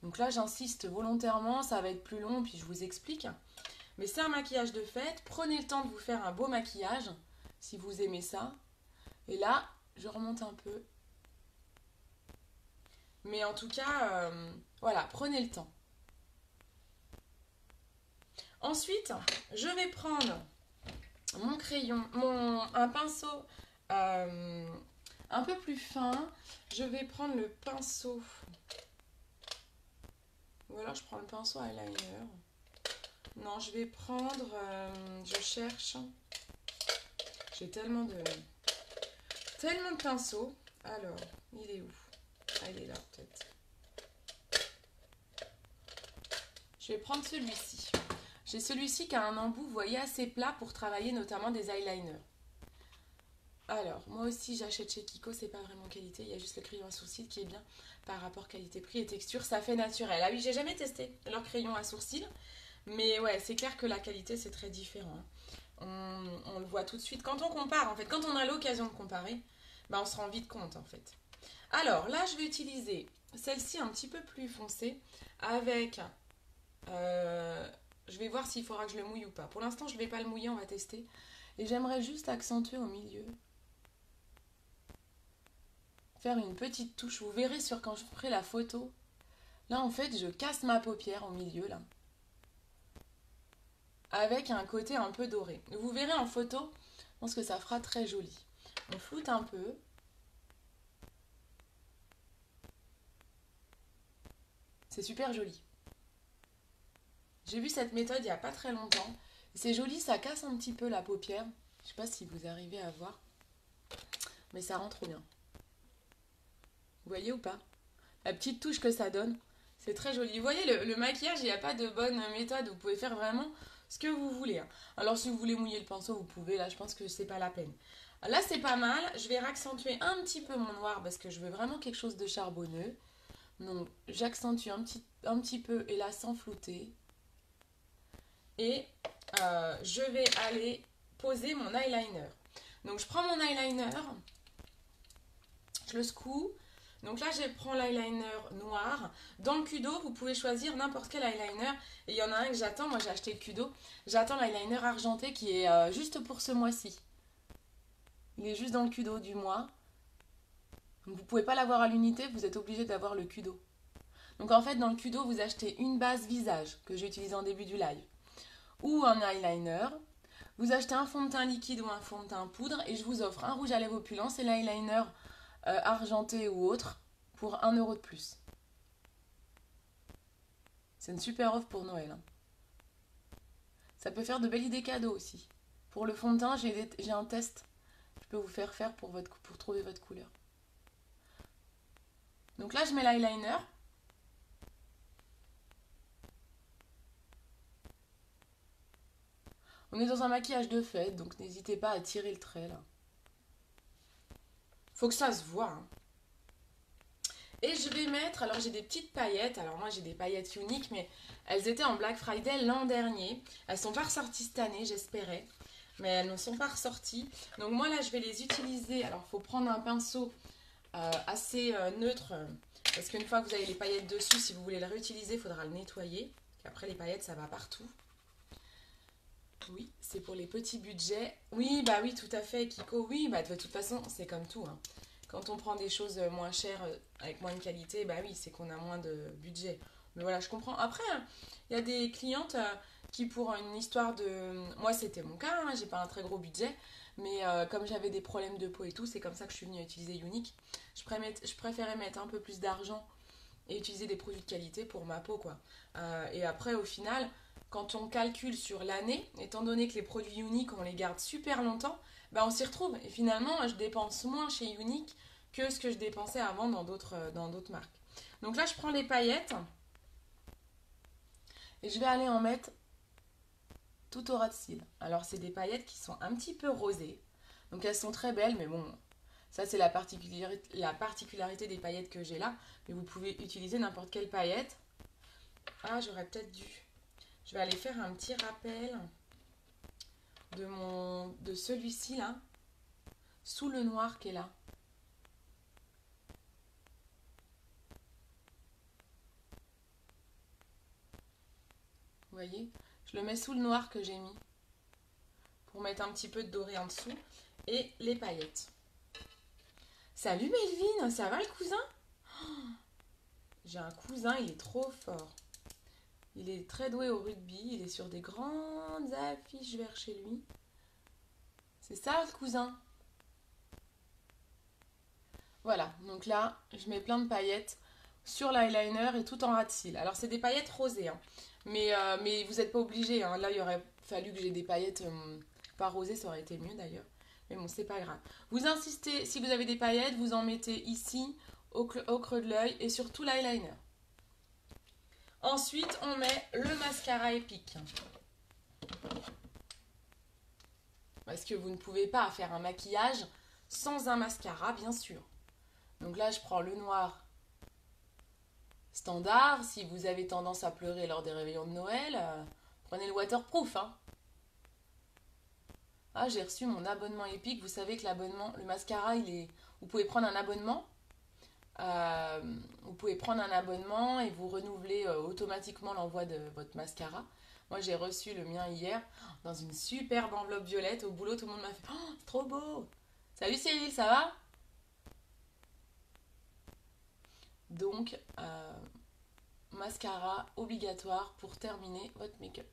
Donc là, j'insiste volontairement, ça va être plus long, puis je vous explique. Mais c'est un maquillage de fête. Prenez le temps de vous faire un beau maquillage, si vous aimez ça. Et là, je remonte un peu. Mais en tout cas, voilà, prenez le temps. Ensuite, je vais prendre mon crayon, un pinceau un peu plus fin. Je vais prendre le pinceau. Ou alors je prends le pinceau eyeliner. Non, je vais prendre... je cherche. J'ai tellement de pinceaux. Alors, il est où? Ah, il est là, peut-être. Je vais prendre celui-ci. J'ai celui-ci qui a un embout, vous voyez, assez plat pour travailler notamment des eyeliners. Alors, moi aussi, j'achète chez Kiko, c'est pas vraiment qualité. Il y a juste le crayon à sourcils qui est bien par rapport qualité-prix et texture. Ça fait naturel. Ah oui, j'ai jamais testé leur crayon à sourcils. Mais ouais, c'est clair que la qualité, c'est très différent. On le voit tout de suite. Quand on compare, en fait, quand on a l'occasion de comparer, bah, on se rend vite compte, en fait. Alors, là, je vais utiliser celle-ci un petit peu plus foncée avec... je vais voir s'il faudra que je le mouille ou pas. Pour l'instant, je ne vais pas le mouiller, on va tester. Et j'aimerais juste accentuer au milieu. Faire une petite touche. Vous verrez quand je ferai la photo. Là, en fait, je casse ma paupière au milieu, là. Avec un côté un peu doré. Vous verrez en photo, je pense que ça fera très joli. On floute un peu. C'est super joli. J'ai vu cette méthode il n'y a pas très longtemps. C'est joli, ça casse un petit peu la paupière. Je sais pas si vous arrivez à voir. Mais ça rend trop bien. Vous voyez ou pas? La petite touche que ça donne. C'est très joli. Vous voyez, le maquillage, il n'y a pas de bonne méthode. Vous pouvez faire vraiment ce que vous voulez. Alors, si vous voulez mouiller le pinceau, vous pouvez. Là, je pense que c'est pas la peine. Là, c'est pas mal. Je vais accentuer un petit peu mon noir parce que je veux vraiment quelque chose de charbonneux. Donc, j'accentue un petit peu et là, sans flouter. Et je vais aller poser mon eyeliner. Donc, je prends mon eyeliner. Je le secoue. Donc là, je prends l'eyeliner noir. Dans le Kudo, vous pouvez choisir n'importe quel eyeliner. Et il y en a un que j'attends. Moi, j'ai acheté le Kudo. J'attends l'eyeliner argenté qui est juste pour ce mois-ci. Il est juste dans le Kudo du mois. Donc, vous ne pouvez pas l'avoir à l'unité. Vous êtes obligé d'avoir le Kudo. Donc en fait, dans le Kudo, vous achetez une base visage que j'ai utilisée en début du live. Ou un eyeliner. Vous achetez un fond de teint liquide ou un fond de teint poudre. Et je vous offre un rouge à lèvres opulence et l'eyeliner argenté ou autre, pour 1 € de plus. C'est une super offre pour Noël, hein. Ça peut faire de belles idées cadeaux aussi. Pour le fond de teint, j'ai un test. Je peux vous faire pour trouver votre couleur. Donc là, je mets l'eyeliner. On est dans un maquillage de fête, donc n'hésitez pas à tirer le trait là. Faut que ça se voit, hein. Et je vais mettre, alors j'ai des petites paillettes, alors moi j'ai des paillettes uniques, mais elles étaient en Black Friday l'an dernier. Elles sont pas ressorties cette année, j'espérais, mais elles ne sont pas ressorties. Donc moi là je vais les utiliser, alors il faut prendre un pinceau assez neutre, parce qu'une fois que vous avez les paillettes dessus, si vous voulez le réutiliser, il faudra le nettoyer. Après les paillettes ça va partout. Oui, c'est pour les petits budgets. Oui, bah oui, tout à fait, Kiko. Oui, bah de toute façon, c'est comme tout, hein. Quand on prend des choses moins chères, avec moins de qualité, bah oui, c'est qu'on a moins de budget. Mais voilà, je comprends. Après, il y a des clientes qui, pour une histoire de... Moi, c'était mon cas, hein, j'ai pas un très gros budget. Mais comme j'avais des problèmes de peau et tout, c'est comme ça que je suis venue utiliser Unique. Je préférais mettre un peu plus d'argent et utiliser des produits de qualité pour ma peau, quoi. Et après, au final, quand on calcule sur l'année, étant donné que les produits Unique, on les garde super longtemps, bah on s'y retrouve. Et finalement, je dépense moins chez Unique que ce que je dépensais avant dans d'autres marques. Donc là, je prends les paillettes et je vais aller en mettre tout au ras de cils. Alors, c'est des paillettes qui sont un petit peu rosées. Donc, elles sont très belles, mais bon, ça, c'est la particularité des paillettes que j'ai là. Mais vous pouvez utiliser n'importe quelle paillette. Ah, j'aurais peut-être dû. Je vais aller faire un petit rappel de celui-ci là, sous le noir qui est là. Vous voyez, je le mets sous le noir que j'ai mis pour mettre un petit peu de doré en dessous et les paillettes. Salut Melvin, ça va le cousin? J'ai un cousin, il est trop fort. Il est très doué au rugby, il est sur des grandes affiches vers chez lui. C'est ça le cousin. Voilà, donc là, je mets plein de paillettes sur l'eyeliner et tout en ras de cils. Alors, c'est des paillettes rosées, hein. Mais vous n'êtes pas obligé, hein. Là, il aurait fallu que j'ai des paillettes pas rosées, ça aurait été mieux d'ailleurs. Mais bon, c'est pas grave. Vous insistez, si vous avez des paillettes, vous en mettez ici, au creux de l'œil et sur tout l'eyeliner. Ensuite, on met le mascara épique. Parce que vous ne pouvez pas faire un maquillage sans un mascara, bien sûr. Donc là, je prends le noir standard. Si vous avez tendance à pleurer lors des réveillons de Noël, prenez le waterproof, hein. Ah, j'ai reçu mon abonnement Epic. Vous savez que l'abonnement, le mascara, vous pouvez prendre un abonnement. Vous pouvez prendre un abonnement et vous renouvelez automatiquement l'envoi de votre mascara. Moi, j'ai reçu le mien hier dans une superbe enveloppe violette. Au boulot, tout le monde m'a fait « Oh, c'est trop beau !» Salut Cyril, ça va? Donc, mascara obligatoire pour terminer votre make-up.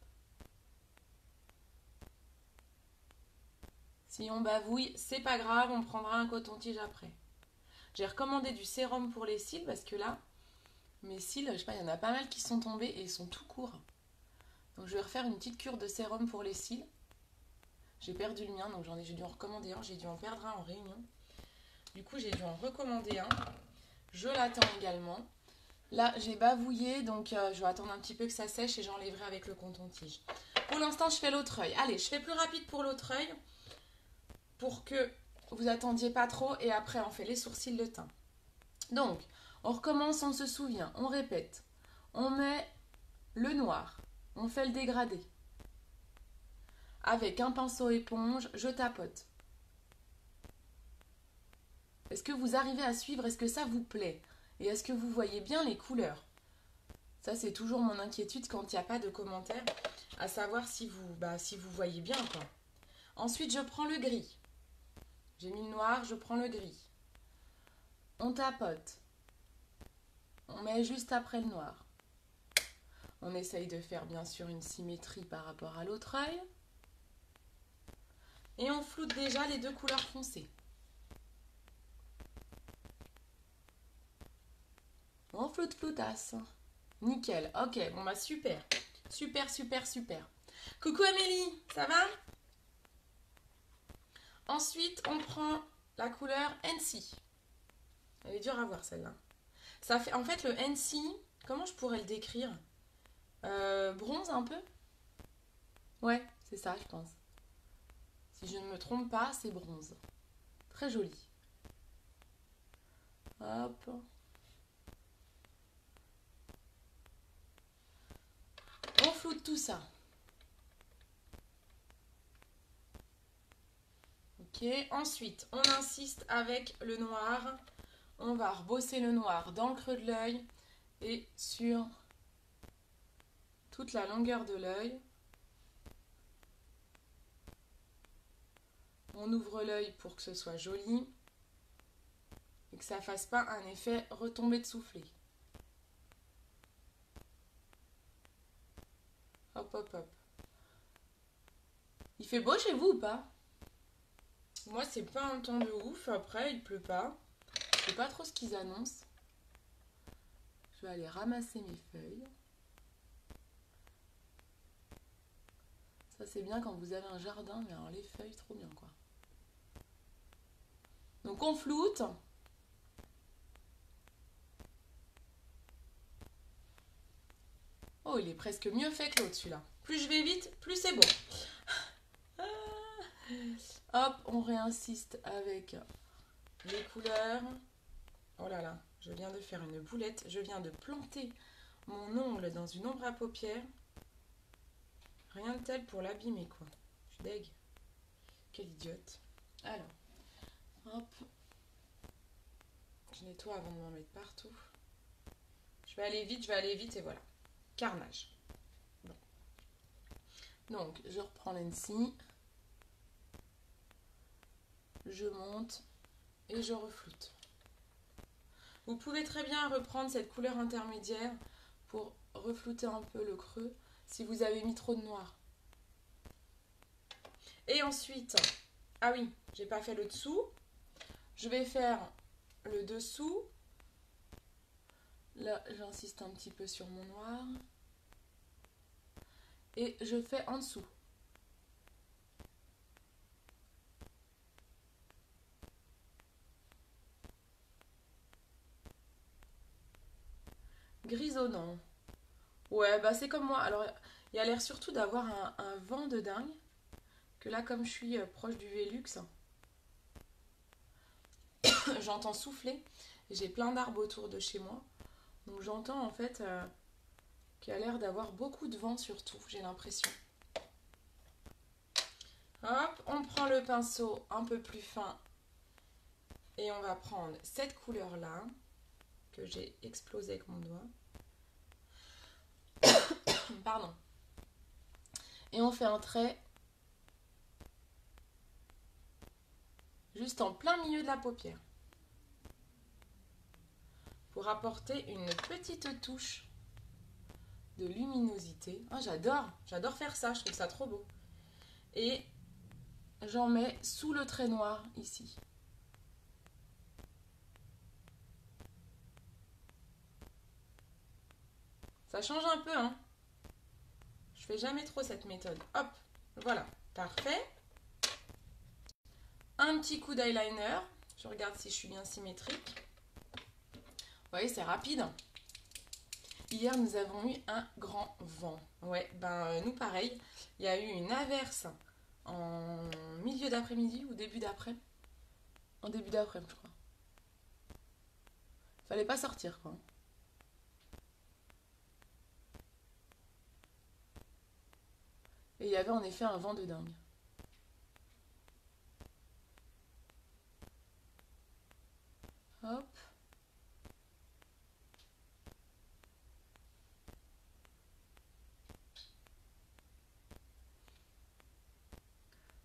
Si on bavouille, c'est pas grave, on prendra un coton-tige après. J'ai recommandé du sérum pour les cils parce que là, mes cils, je sais pas, il y en a pas mal qui sont tombés et ils sont tout courts. Donc je vais refaire une petite cure de sérum pour les cils. J'ai perdu le mien, donc j'ai dû en recommander un, j'ai dû en perdre un en réunion. Du coup, j'ai dû en recommander un. Je l'attends également. Là, j'ai bavouillé, donc je vais attendre un petit peu que ça sèche et j'enlèverai avec le coton-tige. Pour l'instant, je fais l'autre œil. Allez, je fais plus rapide pour l'autre œil pour que vous attendiez pas trop et après, on fait les sourcils, le teint. Donc, on recommence, on se souvient, on répète. On met le noir, on fait le dégradé. Avec un pinceau éponge, je tapote. Est-ce que vous arrivez à suivre? Est-ce que ça vous plaît? Et est-ce que vous voyez bien les couleurs? Ça, c'est toujours mon inquiétude quand il n'y a pas de commentaires, à savoir si vous voyez bien, quoi. Ensuite, je prends le gris. J'ai mis le noir, je prends le gris. On tapote. On met juste après le noir. On essaye de faire bien sûr une symétrie par rapport à l'autre œil. Et on floute déjà les deux couleurs foncées. On floutasse. Nickel. Ok, bon bah super. Super, super, super. Coucou Amélie, ça va? Ensuite, on prend la couleur NC. Elle est dure à voir celle-là. Ça fait, en fait, le NC, comment je pourrais le décrire? Bronze un peu? Ouais, c'est ça, je pense. Si je ne me trompe pas, c'est bronze. Très joli. Hop. On floute tout ça. Ok, ensuite, on insiste avec le noir. On va rebosser le noir dans le creux de l'œil et sur toute la longueur de l'œil. On ouvre l'œil pour que ce soit joli et que ça ne fasse pas un effet retombé de soufflet. Hop, hop, hop. Il fait beau chez vous ou pas? Moi, c'est pas un temps de ouf. Après, il pleut pas. Je sais pas trop ce qu'ils annoncent. Je vais aller ramasser mes feuilles. Ça, c'est bien quand vous avez un jardin, mais alors les feuilles, trop bien, quoi. Donc, on floute. Oh, il est presque mieux fait que l'autre, celui-là. Plus je vais vite, plus c'est bon. Hop, on réinsiste avec les couleurs. Oh là là, je viens de faire une boulette. Je viens de planter mon ongle dans une ombre à paupières. Rien de tel pour l'abîmer, quoi. Je suis deg. Quelle idiote. Alors, hop. Je nettoie avant de m'en mettre partout. Je vais aller vite et voilà. Carnage. Bon. Donc, je reprends l'NC. Je monte et je refloute. Vous pouvez très bien reprendre cette couleur intermédiaire pour reflouter un peu le creux si vous avez mis trop de noir. Et ensuite, ah oui, j'ai pas fait le dessous. Je vais faire le dessous. Là, j'insiste un petit peu sur mon noir. Et je fais en dessous. Grisonnant. Ouais, bah c'est comme moi. Alors, il y a l'air surtout d'avoir un vent de dingue. Que là, comme je suis proche du Velux, j'entends souffler. J'ai plein d'arbres autour de chez moi. Donc j'entends en fait qu'il y a l'air d'avoir beaucoup de vent surtout, j'ai l'impression. Hop, on prend le pinceau un peu plus fin. Et on va prendre cette couleur-là, que j'ai explosée avec mon doigt. Pardon. Et on fait un trait juste en plein milieu de la paupière. Pour apporter une petite touche de luminosité. Ah, j'adore faire ça, je trouve ça trop beau. Et j'en mets sous le trait noir ici. Ça change un peu, hein. Je fais jamais trop cette méthode. Hop, voilà, parfait. Un petit coup d'eyeliner. Je regarde si je suis bien symétrique. Vous voyez, c'est rapide. Hier, nous avons eu un grand vent. Ouais, ben nous pareil. Il y a eu une averse en milieu d'après-midi ou début d'après. En début d'après, je crois. Fallait pas sortir, quoi. Et il y avait en effet un vent de dingue. Hop.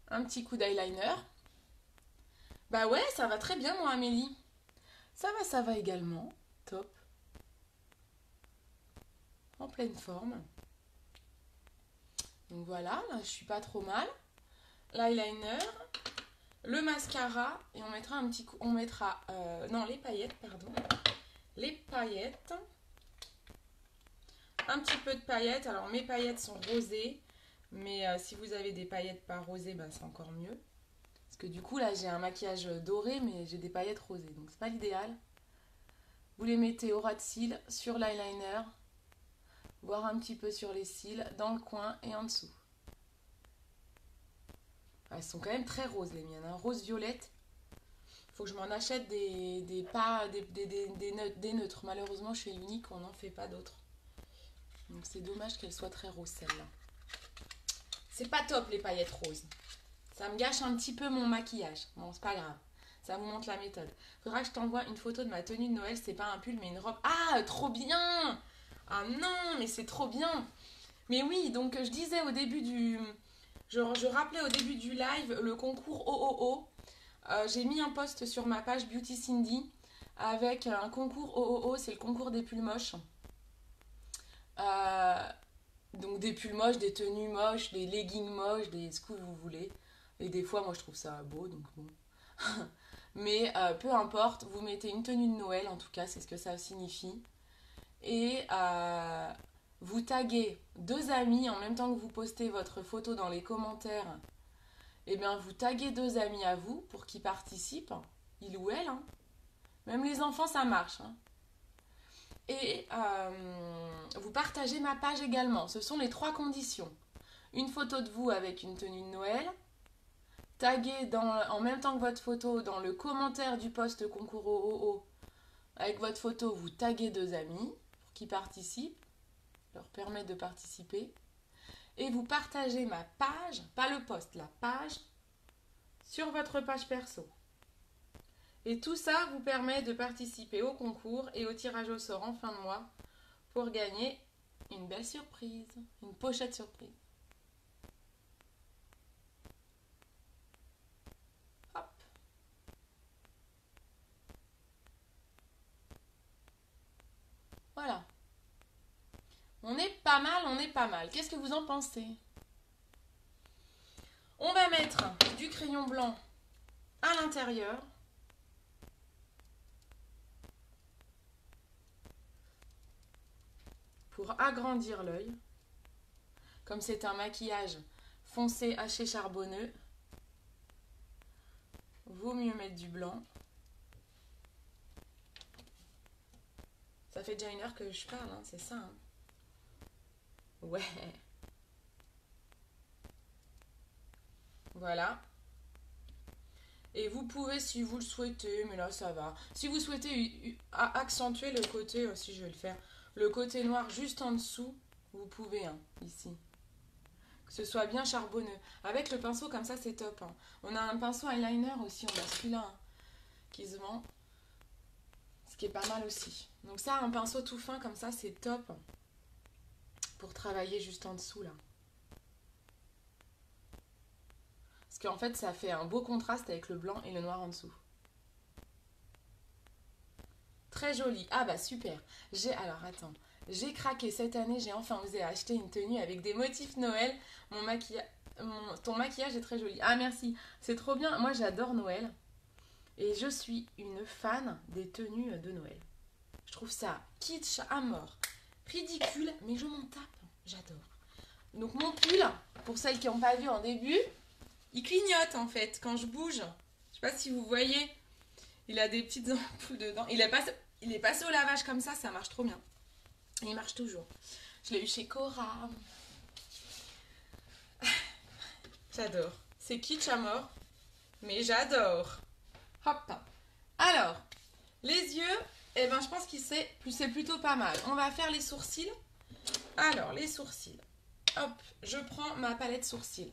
Un petit coup d'eyeliner. Bah ouais, ça va très bien, moi, Amélie. Ça va également. Top. En pleine forme. Donc voilà, là, je suis pas trop mal. L'eyeliner, le mascara, et on mettra un petit coup, on mettra, non, les paillettes, pardon. les paillettes. Un petit peu de paillettes. Alors mes paillettes sont rosées. Mais si vous avez des paillettes pas rosées, ben, c'est encore mieux. Parce que du coup là j'ai un maquillage doré mais j'ai des paillettes rosées. Donc c'est pas l'idéal. Vous les mettez au ras de cils, sur l'eyeliner. Voire un petit peu sur les cils, dans le coin et en dessous. Elles sont quand même très roses les miennes. Hein. Rose violette. Faut que je m'en achète des neutres. Malheureusement, je suis unique, on n'en fait pas d'autres. Donc c'est dommage qu'elles soient très roses celles-là. C'est pas top les paillettes roses. Ça me gâche un petit peu mon maquillage. Bon, c'est pas grave. Ça vous montre la méthode. Faudra que je t'envoie une photo de ma tenue de Noël. C'est pas un pull mais une robe. Ah, trop bien! Ah non, mais c'est trop bien! Mais oui, donc je disais au début du... Je rappelais au début du live le concours OOO. J'ai mis un post sur ma page Beauty Cindy avec un concours OOO, c'est le concours des pulls moches. Donc des pulls moches, des tenues moches, des leggings moches, ce que vous voulez. Et des fois, moi je trouve ça beau, donc bon. Mais peu importe, vous mettez une tenue de Noël, en tout cas, c'est ce que ça signifie. Et vous taguez 2 amis en même temps que vous postez votre photo dans les commentaires. Et bien, vous taguez 2 amis à vous pour qu'ils participent, il ou elle. Hein. Même les enfants, ça marche. Hein. Et vous partagez ma page également. Ce sont les 3 conditions. Une photo de vous avec une tenue de Noël. Taguer en même temps que votre photo dans le commentaire du post concours OOO. Avec votre photo, vous taguez 2 amis pour qu'ils participent. Leur permettre de participer. Et vous partagez ma page, pas le post, la page, sur votre page perso. Et tout ça vous permet de participer au concours et au tirage au sort en fin de mois pour gagner une belle surprise, une pochette surprise. Hop. Voilà. On est pas mal, on est pas mal. Qu'est-ce que vous en pensez? On va mettre du crayon blanc à l'intérieur. Pour agrandir l'œil. Comme c'est un maquillage foncé haché charbonneux, vaut mieux mettre du blanc. Ça fait déjà 1 heure que je parle, hein, c'est ça. Hein. Ouais. Voilà. Et vous pouvez, si vous le souhaitez, mais là ça va. Si vous souhaitez accentuer le côté, si je vais le faire, le côté noir juste en dessous, vous pouvez, hein, ici. Que ce soit bien charbonneux. Avec le pinceau comme ça, c'est top. Hein. On a un pinceau eyeliner aussi, on a celui-là, hein, qui se vend. Ce qui est pas mal aussi. Donc ça, un pinceau tout fin comme ça, c'est top. Pour travailler juste en dessous, là. Parce qu'en fait, ça fait un beau contraste avec le blanc et le noir en dessous. Très joli. Ah bah super. Alors attends. J'ai craqué cette année, j'ai enfin osé acheter une tenue avec des motifs Noël. Ton maquillage est très joli. Ah merci. C'est trop bien. Moi j'adore Noël. Et je suis une fan des tenues de Noël. Je trouve ça kitsch à mort. Ridicule, mais je m'en tape. J'adore. Donc mon pull, pour celles qui n'ont pas vu en début, il clignote en fait quand je bouge. Je sais pas si vous voyez. Il a des petites ampoules dedans. Il est passé au lavage comme ça marche trop bien. Et il marche toujours. Je l'ai eu chez Cora. J'adore. C'est kitsch à mort, mais j'adore. Hop. Alors, les yeux, eh ben, je pense que c'est plutôt pas mal. On va faire les sourcils. Alors, les sourcils. Hop, je prends ma palette sourcils.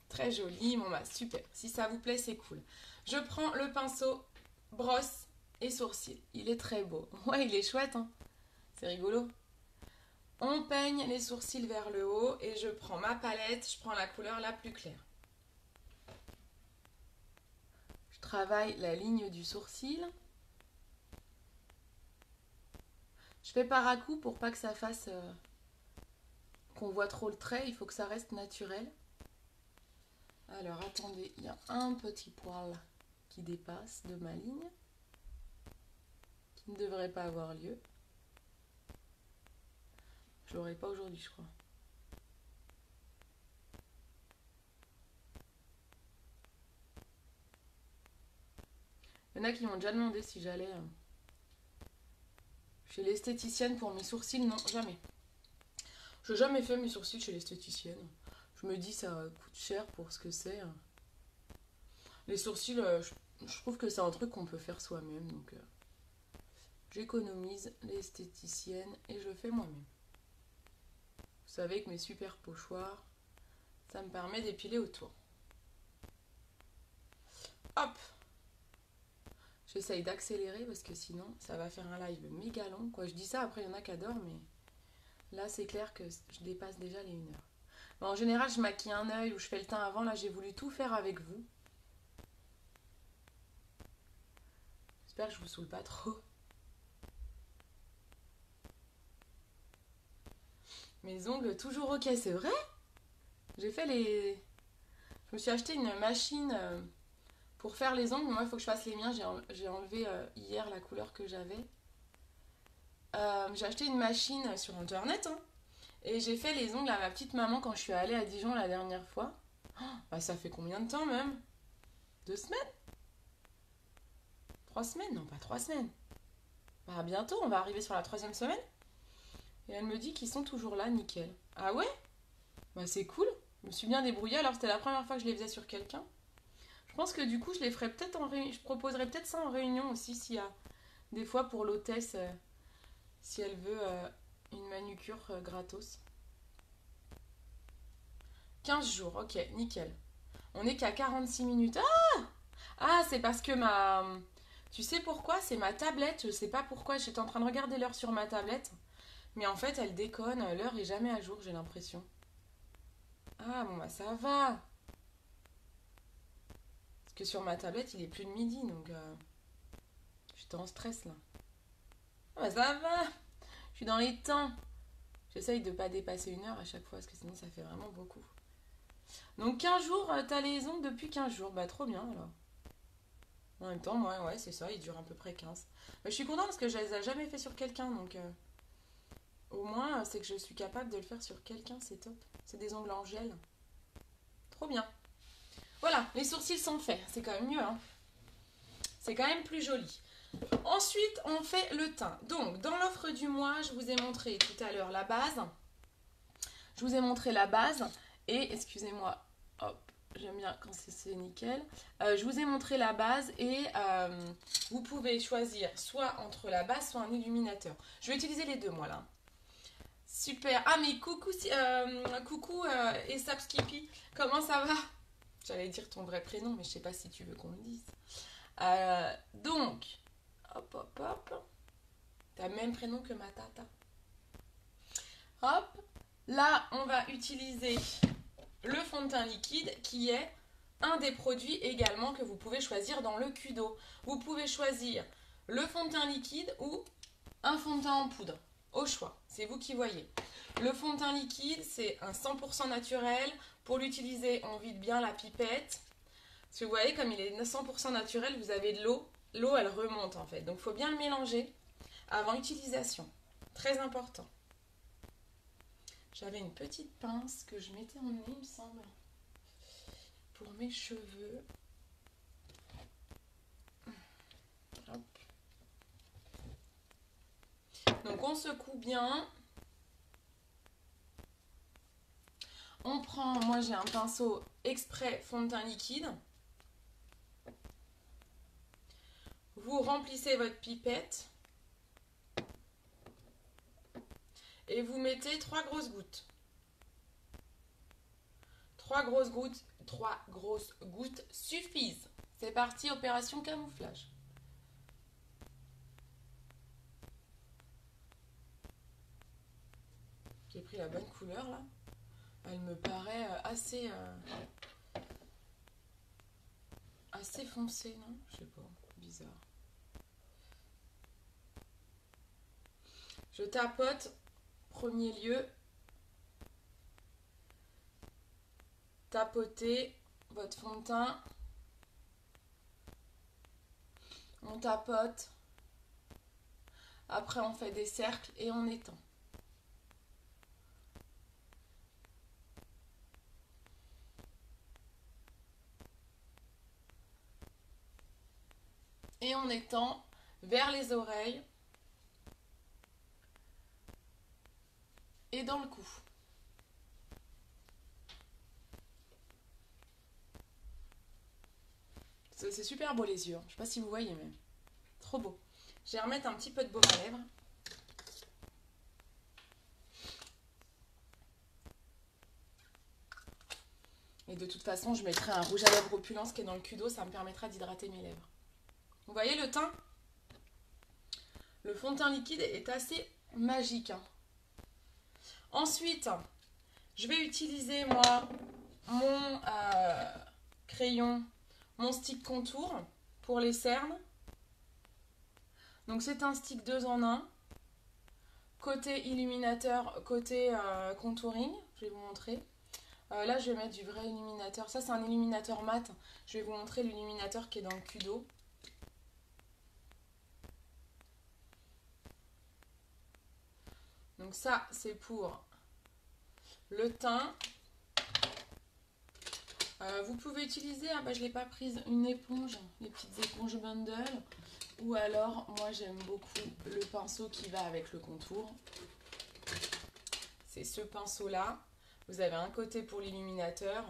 Très jolie, bon bah super. Si ça vous plaît, c'est cool. Je prends le pinceau brosse et sourcils. Il est très beau. Ouais, il est chouette, hein. C'est rigolo. On peigne les sourcils vers le haut et je prends ma palette, je prends la couleur la plus claire. Je travaille la ligne du sourcil. Je fais par à-coup pour pas que ça fasse... qu'on voit trop le trait, il faut que ça reste naturel. Alors attendez, il y a un petit poil qui dépasse de ma ligne. ne devrait pas avoir lieu. Je l'aurai pas aujourd'hui, je crois. Il y en a qui m'ont déjà demandé si j'allais chez l'esthéticienne pour mes sourcils. Non, jamais. Je n'ai jamais fait mes sourcils chez l'esthéticienne. Je me dis ça coûte cher pour ce que c'est. Les sourcils, je trouve que c'est un truc qu'on peut faire soi-même. Donc j'économise l'esthéticienne et je fais moi-même. Vous savez que mes super pochoirs, ça me permet d'épiler autour. Hop! J'essaye d'accélérer parce que sinon ça va faire un live méga long. Quoi. Je dis ça, après il y en a qui adorent, mais là c'est clair que je dépasse déjà les 1 heure. Bon, en général je maquille un œil ou je fais le teint avant. Là j'ai voulu tout faire avec vous. J'espère que je vous saoule pas trop. Mes ongles toujours ok, c'est vrai? J'ai fait les... Je me suis acheté une machine pour faire les ongles. Moi il faut que je fasse les miens. J'ai enlevé hier la couleur que j'avais. J'ai acheté une machine sur internet hein, et j'ai fait les ongles à ma petite maman quand je suis allée à Dijon la dernière fois. Oh, bah ça fait combien de temps même? 2 semaines? 3 semaines? Non, pas 3 semaines. Bah bientôt, on va arriver sur la 3e semaine. Et elle me dit qu'ils sont toujours là, nickel. Ah ouais? Bah c'est cool. Je me suis bien débrouillée, alors c'était la première fois que je les faisais sur quelqu'un. Je pense que du coup je les ferai peut-être en réunion. Je proposerai peut-être ça en réunion aussi s'il y a des fois pour l'hôtesse si elle veut une manucure gratos. 15 jours, ok, nickel. On est qu'à 46 minutes. Ah, c'est parce que ma... Tu sais pourquoi? C'est ma tablette, je sais pas pourquoi. J'étais en train de regarder l'heure sur ma tablette. Mais en fait, elle déconne. L'heure est jamais à jour, j'ai l'impression. Ah, bon, bah ça va. Parce que sur ma tablette, il est plus de midi, donc... J'étais en stress, là. Ah, bah ça va. Je suis dans les temps. J'essaye de pas dépasser 1 heure à chaque fois, parce que sinon, ça fait vraiment beaucoup. Donc 15 jours, t'as les ongles depuis 15 jours. Bah trop bien alors. En même temps, moi, ouais, c'est ça, ils durent à peu près 15. Mais je suis contente parce que je les ai jamais fait sur quelqu'un, donc au moins c'est que je suis capable de le faire sur quelqu'un, c'est top. C'est des ongles en gel. Trop bien. Voilà, les sourcils sont faits, c'est quand même mieux, hein. C'est quand même plus joli. Ensuite, on fait le teint. Donc, dans l'offre du mois, je vous ai montré tout à l'heure la base. Je vous ai montré la base. Et, excusez-moi, hop, j'aime bien quand c'est nickel. Je vous ai montré la base et vous pouvez choisir soit entre la base, soit un illuminateur. Je vais utiliser les deux, moi, là. Super. Ah, mais coucou, coucou Esapskipi, comment ça va? J'allais dire ton vrai prénom, mais je sais pas si tu veux qu'on le dise. Donc, hop, hop, hop. T'as le même prénom que ma tata. Hop. Là, on va utiliser le fond de teint liquide qui est un des produits également que vous pouvez choisir dans le Kudo. Vous pouvez choisir le fond de teint liquide ou un fond de teint en poudre. Au choix, c'est vous qui voyez. Le fond de teint liquide, c'est un 100% naturel. Pour l'utiliser, on vide bien la pipette. Parce que vous voyez, comme il est 100% naturel, vous avez de l'eau. L'eau, elle remonte en fait. Donc, il faut bien le mélanger avant utilisation. Très important. J'avais une petite pince que je m'étais emmenée, il me semble, pour mes cheveux. Hop. Donc, on secoue bien. On prend, moi j'ai un pinceau exprès fond de teint liquide. Vous remplissez votre pipette. Et vous mettez 3 grosses gouttes. 3 grosses gouttes suffisent. C'est parti, opération camouflage. J'ai pris la bonne couleur là. Elle me paraît assez foncée, non? Je sais pas, bizarre. Je tapote, premier lieu. Tapotez votre fond de teint. On tapote. Après, on fait des cercles et on étend. Et on étend vers les oreilles et dans le cou. C'est super beau les yeux. Je ne sais pas si vous voyez, mais trop beau. Je vais remettre un petit peu de baume à lèvres. Et de toute façon, je mettrai un rouge à lèvres opulence qui est dans le Kudo. Ça me permettra d'hydrater mes lèvres. Vous voyez le teint? Le fond de teint liquide est assez magique. Hein. Ensuite, je vais utiliser moi mon crayon, mon stick contour pour les cernes. Donc c'est un stick 2 en 1. Côté illuminateur, côté contouring, je vais vous montrer. Là je vais mettre du vrai illuminateur. Ça c'est un illuminateur mat. Je vais vous montrer l'illuminateur qui est dans le Kudo. Donc ça c'est pour le teint. Vous pouvez utiliser, je ne l'ai pas prise, une éponge, les petites éponges bundle. Ou alors, moi j'aime beaucoup le pinceau qui va avec le contour. C'est ce pinceau-là. Vous avez un côté pour l'illuminateur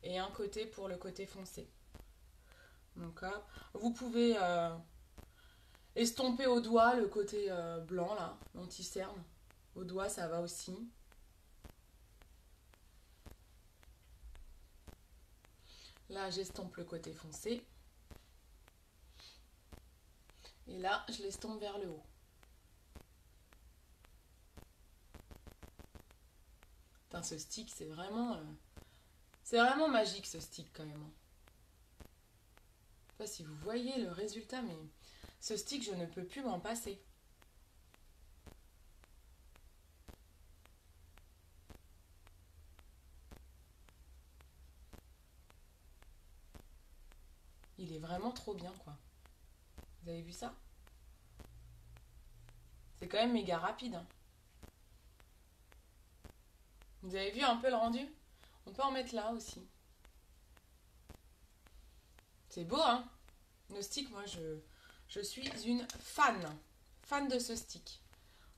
et un côté pour le côté foncé. Donc, vous pouvez estomper au doigt le côté blanc, là, l'anti-cerne. Au doigt, ça va aussi. Là, j'estompe le côté foncé. Et là, je l'estompe vers le haut. Putain, ce stick, c'est vraiment magique, ce stick, quand même. Je sais pas si vous voyez le résultat, mais ce stick, je ne peux plus m'en passer. Il est vraiment trop bien, quoi. Vous avez vu ça? C'est quand même méga rapide. Hein. Vous avez vu un peu le rendu? On peut en mettre là aussi. C'est beau, hein? Le stick, moi, je suis une fan. Fan de ce stick.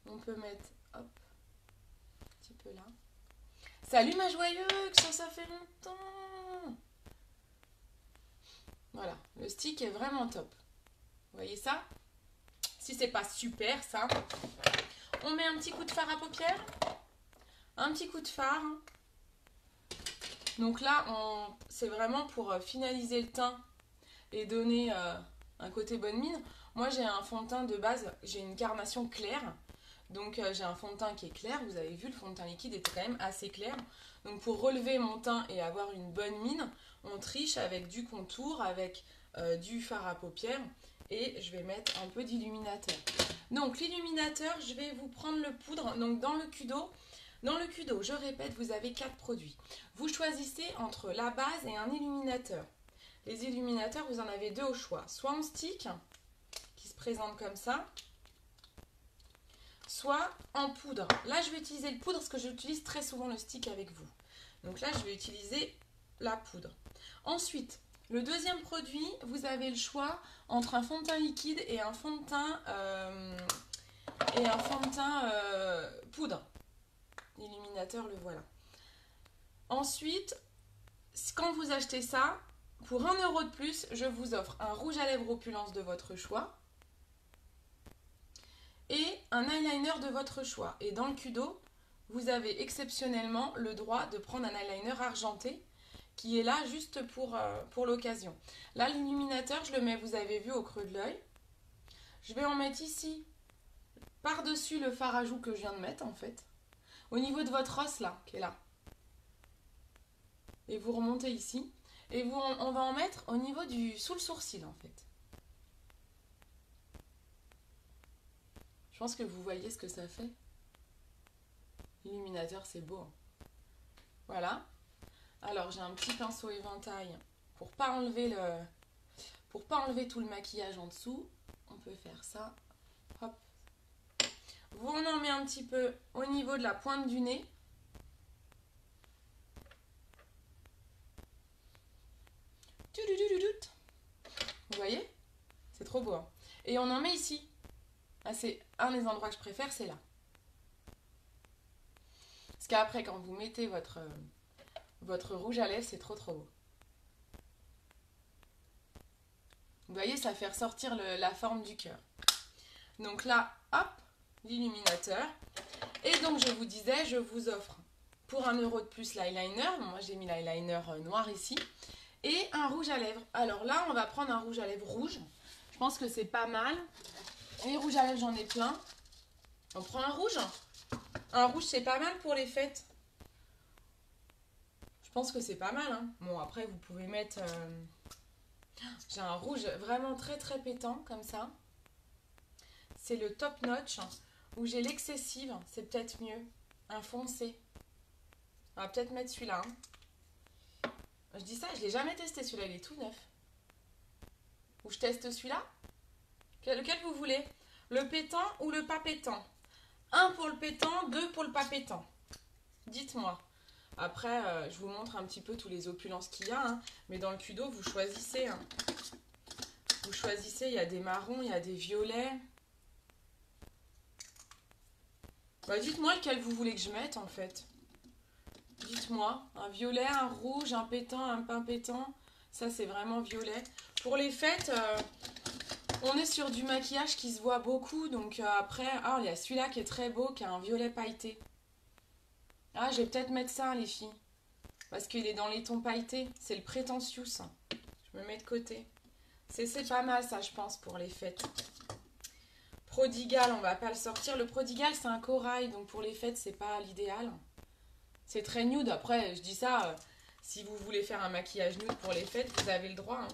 On peut mettre, hop, un petit peu là. Salut ma joyeuse, ça fait longtemps! Voilà, le stick est vraiment top. Vous voyez ça? Si c'est pas super, ça, on met un petit coup de fard à paupières. Un petit coup de fard. Donc là, c'est vraiment pour finaliser le teint et donner un côté bonne mine. Moi, j'ai un fond de teint de base, j'ai une carnation claire. Donc j'ai un fond de teint qui est clair. Vous avez vu, le fond de teint liquide était quand même assez clair. Donc pour relever mon teint et avoir une bonne mine, on triche avec du contour, avec du fard à paupières. Et je vais mettre un peu d'illuminateur. Donc l'illuminateur, je vais vous prendre le poudre. Donc dans le Kudo, je répète, vous avez 4 produits. Vous choisissez entre la base et un illuminateur. Les illuminateurs, vous en avez 2 au choix. Soit en stick, qui se présente comme ça, soit en poudre. Là, je vais utiliser le poudre parce que j'utilise très souvent le stick avec vous. Donc là, je vais utiliser la poudre. Ensuite, le deuxième produit, vous avez le choix entre un fond de teint liquide et un fond de teint, poudre. L'illuminateur, le voilà. Ensuite, quand vous achetez ça, pour 1 € de plus, je vous offre un rouge à lèvres opulence de votre choix et un eyeliner de votre choix. Et dans le Kudo, vous avez exceptionnellement le droit de prendre un eyeliner argenté qui est là juste pour l'occasion. Là, l'illuminateur, je le mets, vous avez vu, au creux de l'œil. Je vais en mettre ici, par-dessus le fard à joues que je viens de mettre, en fait. Au niveau de votre os, là, qui est là. Et vous remontez ici. Et on va en mettre au niveau sous le sourcil, en fait. Je pense que vous voyez ce que ça fait. L'illuminateur, c'est beau. Hein. Voilà. Alors, j'ai un petit pinceau éventail pour pas enlever tout le maquillage en dessous. On peut faire ça. Hop. on en met un petit peu au niveau de la pointe du nez. Vous voyez? C'est trop beau. Hein. Et on en met ici. Ah, c'est un des endroits que je préfère, c'est là. Parce qu'après, quand vous mettez votre rouge à lèvres, c'est trop beau. Vous voyez, ça fait ressortir la forme du cœur. Donc là, hop, l'illuminateur. Et donc, je vous disais, je vous offre pour 1 € de plus l'eyeliner. Moi, j'ai mis l'eyeliner noir ici. Et un rouge à lèvres. Alors là, on va prendre un rouge à lèvres rouge. Je pense que c'est pas mal. Les rouges à lèvres, j'en ai plein. On prend un rouge. Un rouge, c'est pas mal pour les fêtes. Je pense que c'est pas mal. Hein. Bon, après, vous pouvez mettre... J'ai un rouge vraiment très pétant, comme ça. C'est le top notch. Où j'ai l'excessive, c'est peut-être mieux. Un foncé. On va peut-être mettre celui-là. Hein. Je dis ça, je l'ai jamais testé celui-là, il est tout neuf. Ou je teste celui-là? Lequel vous voulez? Le pétant ou le pas pétant? 1 pour le pétant, 2 pour le pas pétant. Dites-moi. Après, je vous montre un petit peu tous les opulences qu'il y a. Hein. Mais dans le Kudo, vous choisissez. Hein. Vous choisissez, il y a des marrons, il y a des violets. Bah, dites-moi lequel vous voulez que je mette en fait. Dites-moi. Un violet, un rouge, un pétant, un pain pétant. Ça, c'est vraiment violet. Pour les fêtes... on est sur du maquillage qui se voit beaucoup, donc après, il y a celui-là qui est très beau, qui a un violet pailleté. Ah, je vais peut-être mettre ça, les filles, parce qu'il est dans les tons pailletés, c'est le Pretentious. Je me mets de côté. C'est pas mal, ça, je pense, pour les fêtes. Prodigal, on va pas le sortir. Le Prodigal, c'est un corail, donc pour les fêtes, c'est pas l'idéal. C'est très nude, après, je dis ça, si vous voulez faire un maquillage nude pour les fêtes, vous avez le droit. Hein.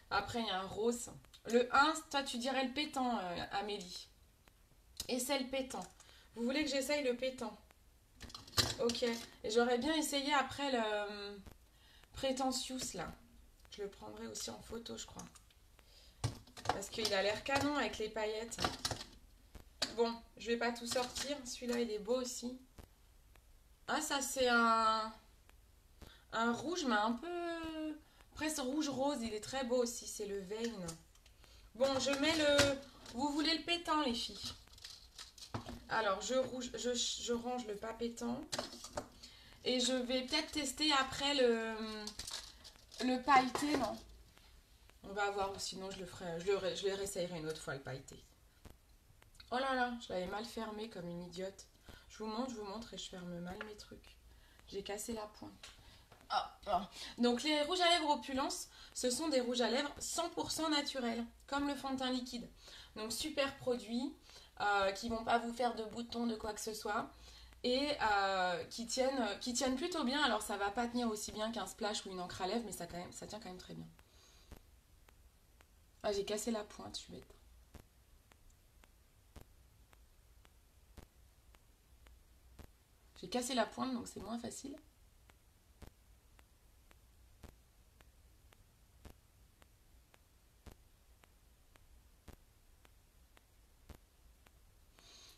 Après, il y a un rose. Le 1, toi tu dirais le pétant, Amélie. Et c'est le pétant. Vous voulez que j'essaye le pétant? Ok. Et j'aurais bien essayé après le Pretentious là. Je le prendrai aussi en photo, je crois. Parce qu'il a l'air canon avec les paillettes. Bon, je vais pas tout sortir. Celui-là, il est beau aussi. Ah, ça c'est un rouge, mais un peu... presque rouge rose. Il est très beau aussi. C'est le Vein. Bon, je mets le... Vous voulez le pétant, les filles? Alors, je range le pas pétant. Et je vais peut-être tester après le pailleté, non? On va voir, ou sinon je le ferai, je le réessayerai une autre fois, le pailleté. Oh là là, je l'avais mal fermé comme une idiote. Je vous montre et je ferme mal mes trucs. J'ai cassé la pointe. Donc les rouges à lèvres Opulence, ce sont des rouges à lèvres 100% naturels, comme le fond de teint liquide. Donc super produit, qui vont pas vous faire de boutons, de quoi que ce soit, et qui tiennent plutôt bien. Alors ça va pas tenir aussi bien qu'un splash ou une encre à lèvres, mais ça tient quand même très bien. Ah, j'ai cassé la pointe, je suis bête. J'ai cassé la pointe, donc c'est moins facile.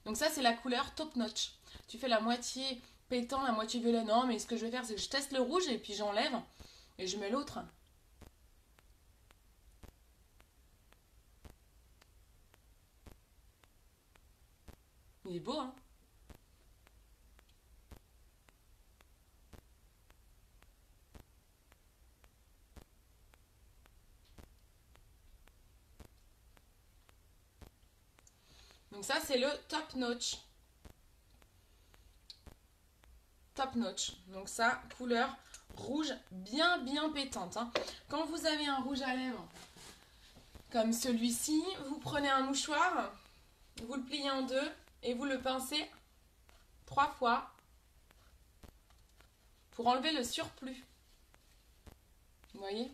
Donc ça, c'est la couleur Top Notch. Tu fais la moitié pétant, la moitié violet. Non, mais ce que je vais faire, c'est que je teste le rouge et puis j'enlève et je mets l'autre. Il est beau, hein? Donc ça, c'est le Top Notch. Top Notch. Donc ça, couleur rouge bien pétante. Hein. Quand vous avez un rouge à lèvres comme celui-ci, vous prenez un mouchoir, vous le pliez en deux et vous le pincez 3 fois pour enlever le surplus. Vous voyez?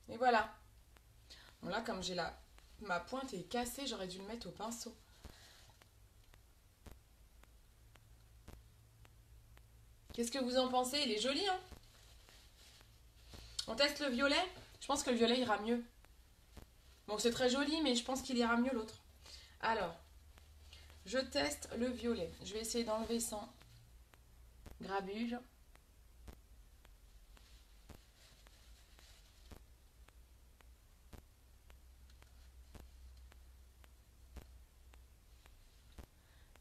Et voilà. Bon là, comme j'ai ma pointe est cassée, j'aurais dû le mettre au pinceau. Qu'est-ce que vous en pensez? Il est joli, hein? On teste le violet? Je pense que le violet ira mieux. Bon, c'est très joli, mais je pense qu'il ira mieux l'autre. Alors, je teste le violet. Je vais essayer d'enlever sans grabuge.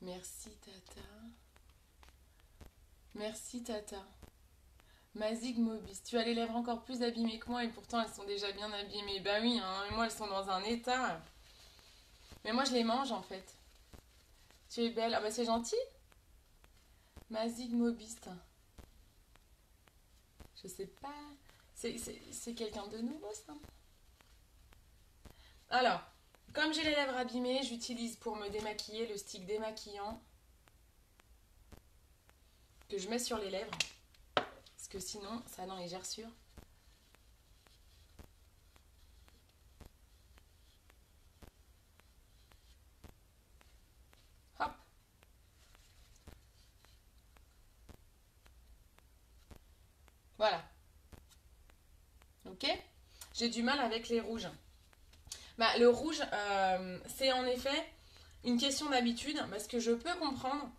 Merci Tata. Merci Tata. Mazig Mobis, tu as les lèvres encore plus abîmées que moi et pourtant elles sont déjà bien abîmées. Bah oui, hein, moi elles sont dans un état. Mais moi je les mange en fait. Tu es belle. Ah bah c'est gentil. Mazig Mobis. Je sais pas. C'est quelqu'un de nouveau ça. Alors, comme j'ai les lèvres abîmées, j'utilise pour me démaquiller le stick démaquillant que je mets sur les lèvres. Parce que sinon, ça n'en est gerçure. Hop. Voilà. Ok? J'ai du mal avec les rouges. Bah, le rouge, c'est en effet une question d'habitude. Parce que je peux comprendre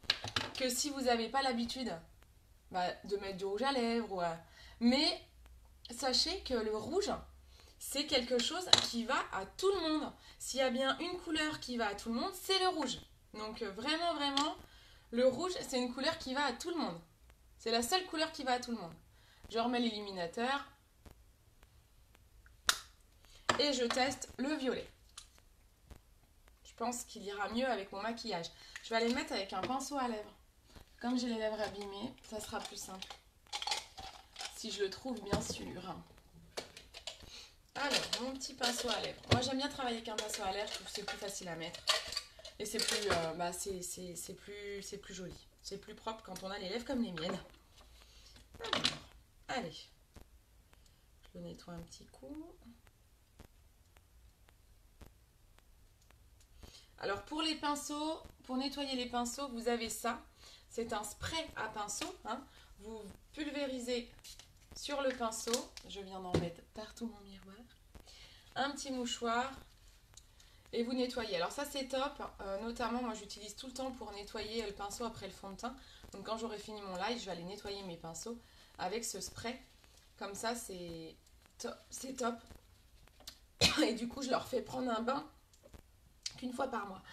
que si vous n'avez pas l'habitude de mettre du rouge à lèvres, mais sachez que le rouge, c'est quelque chose qui va à tout le monde. S'il y a bien une couleur qui va à tout le monde, c'est le rouge. Donc vraiment, vraiment, le rouge, c'est une couleur qui va à tout le monde. C'est la seule couleur qui va à tout le monde. Je remets l'illuminateur. Et je teste le violet. Je pense qu'il ira mieux avec mon maquillage. Je vais aller le mettre avec un pinceau à lèvres. Comme j'ai les lèvres abîmées, ça sera plus simple. Si je le trouve, bien sûr. Alors, mon petit pinceau à lèvres. Moi, j'aime bien travailler avec un pinceau à lèvres. Je trouve que c'est plus facile à mettre. Et c'est plus, c'est plus joli. C'est plus propre quand on a les lèvres comme les miennes. Alors, allez. Je le nettoie un petit coup. Alors pour les pinceaux, pour nettoyer les pinceaux, vous avez ça. C'est un spray à pinceau. Hein. Vous pulvérisez sur le pinceau. Je viens d'en mettre partout mon miroir. Un petit mouchoir. Et vous nettoyez. Alors ça c'est top. Notamment moi j'utilise tout le temps pour nettoyer le pinceau après le fond de teint. Donc quand j'aurai fini mon live, je vais aller nettoyer mes pinceaux avec ce spray. Comme ça c'est top. Et du coup je leur fais prendre un bain qu'une fois par mois.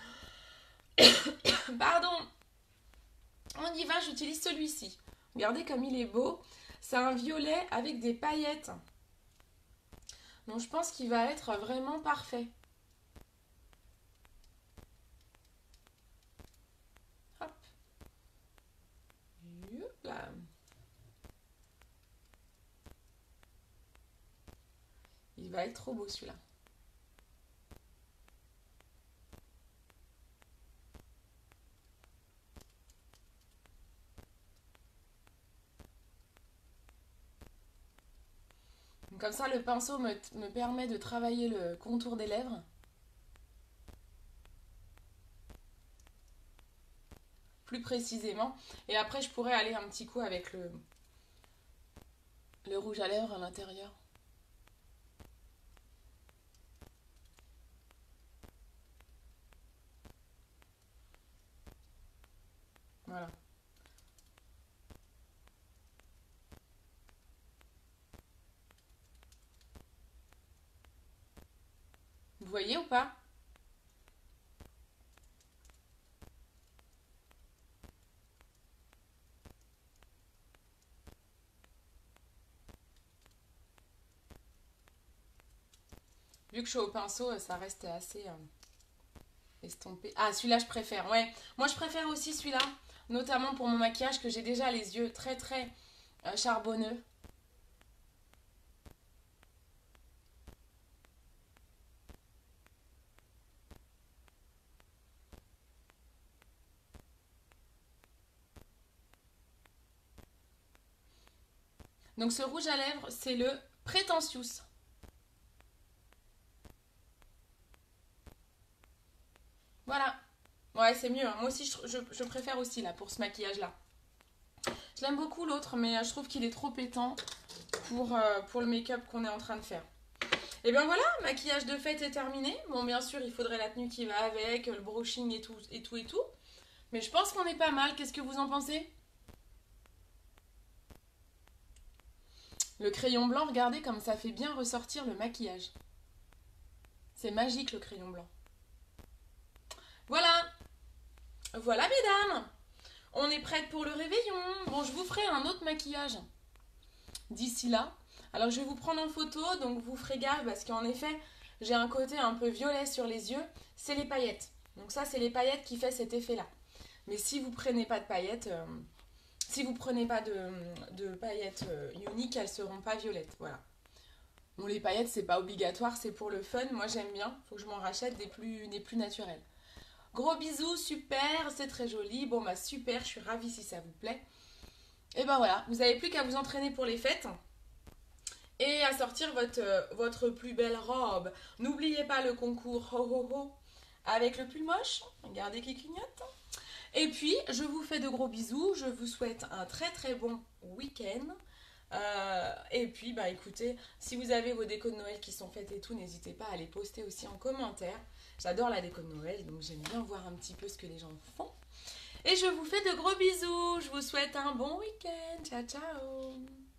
Pardon. On y va, j'utilise celui-ci. Regardez comme il est beau. C'est un violet avec des paillettes. Donc je pense qu'il va être vraiment parfait. Hop. Là. Il va être trop beau celui-là. Comme ça, le pinceau me permet de travailler le contour des lèvres. Plus précisément. Et après, je pourrais aller un petit coup avec le rouge à lèvres à l'intérieur. Voilà. Vous voyez ou pas? Vu que je suis au pinceau, ça reste assez estompé. Ah, celui-là, je préfère. Ouais, moi, je préfère aussi celui-là. Notamment pour mon maquillage, que j'ai déjà les yeux très, très charbonneux. Donc, ce rouge à lèvres, c'est le Pretentious. Voilà. Ouais, c'est mieux. Hein. Moi aussi, je préfère aussi, là, pour ce maquillage-là. Je l'aime beaucoup, l'autre, mais je trouve qu'il est trop pétant pour le make-up qu'on est en train de faire. Et bien voilà, maquillage de fête est terminé. Bon, bien sûr, il faudrait la tenue qui va avec, le brushing et tout, et tout, et tout. Mais je pense qu'on est pas mal. Qu'est-ce que vous en pensez? Le crayon blanc, regardez comme ça fait bien ressortir le maquillage. C'est magique le crayon blanc. Voilà, voilà mesdames. On est prête pour le réveillon. Bon, je vous ferai un autre maquillage d'ici là. Alors, je vais vous prendre en photo, donc vous ferez gaffe parce qu'en effet, j'ai un côté un peu violet sur les yeux. C'est les paillettes. Donc ça, c'est les paillettes qui fait cet effet-là. Mais si vous prenez pas de paillettes, si vous prenez pas de paillettes uniques, elles seront pas violettes. Voilà. Bon, les paillettes, c'est pas obligatoire, c'est pour le fun. Moi, j'aime bien. Faut que je m'en rachète des plus naturelles. Gros bisous, super, c'est très joli. Bon, bah super, je suis ravie si ça vous plaît. Et ben voilà, vous n'avez plus qu'à vous entraîner pour les fêtes et à sortir votre plus belle robe. N'oubliez pas le concours ho ho ho avec le pull moche. Regardez qui clignote. Et puis, je vous fais de gros bisous. Je vous souhaite un très très bon week-end. Et puis, bah écoutez, si vous avez vos décos de Noël qui sont faites et tout, n'hésitez pas à les poster aussi en commentaire. J'adore la déco de Noël, donc j'aime bien voir un petit peu ce que les gens font. Et je vous fais de gros bisous. Je vous souhaite un bon week-end. Ciao, ciao.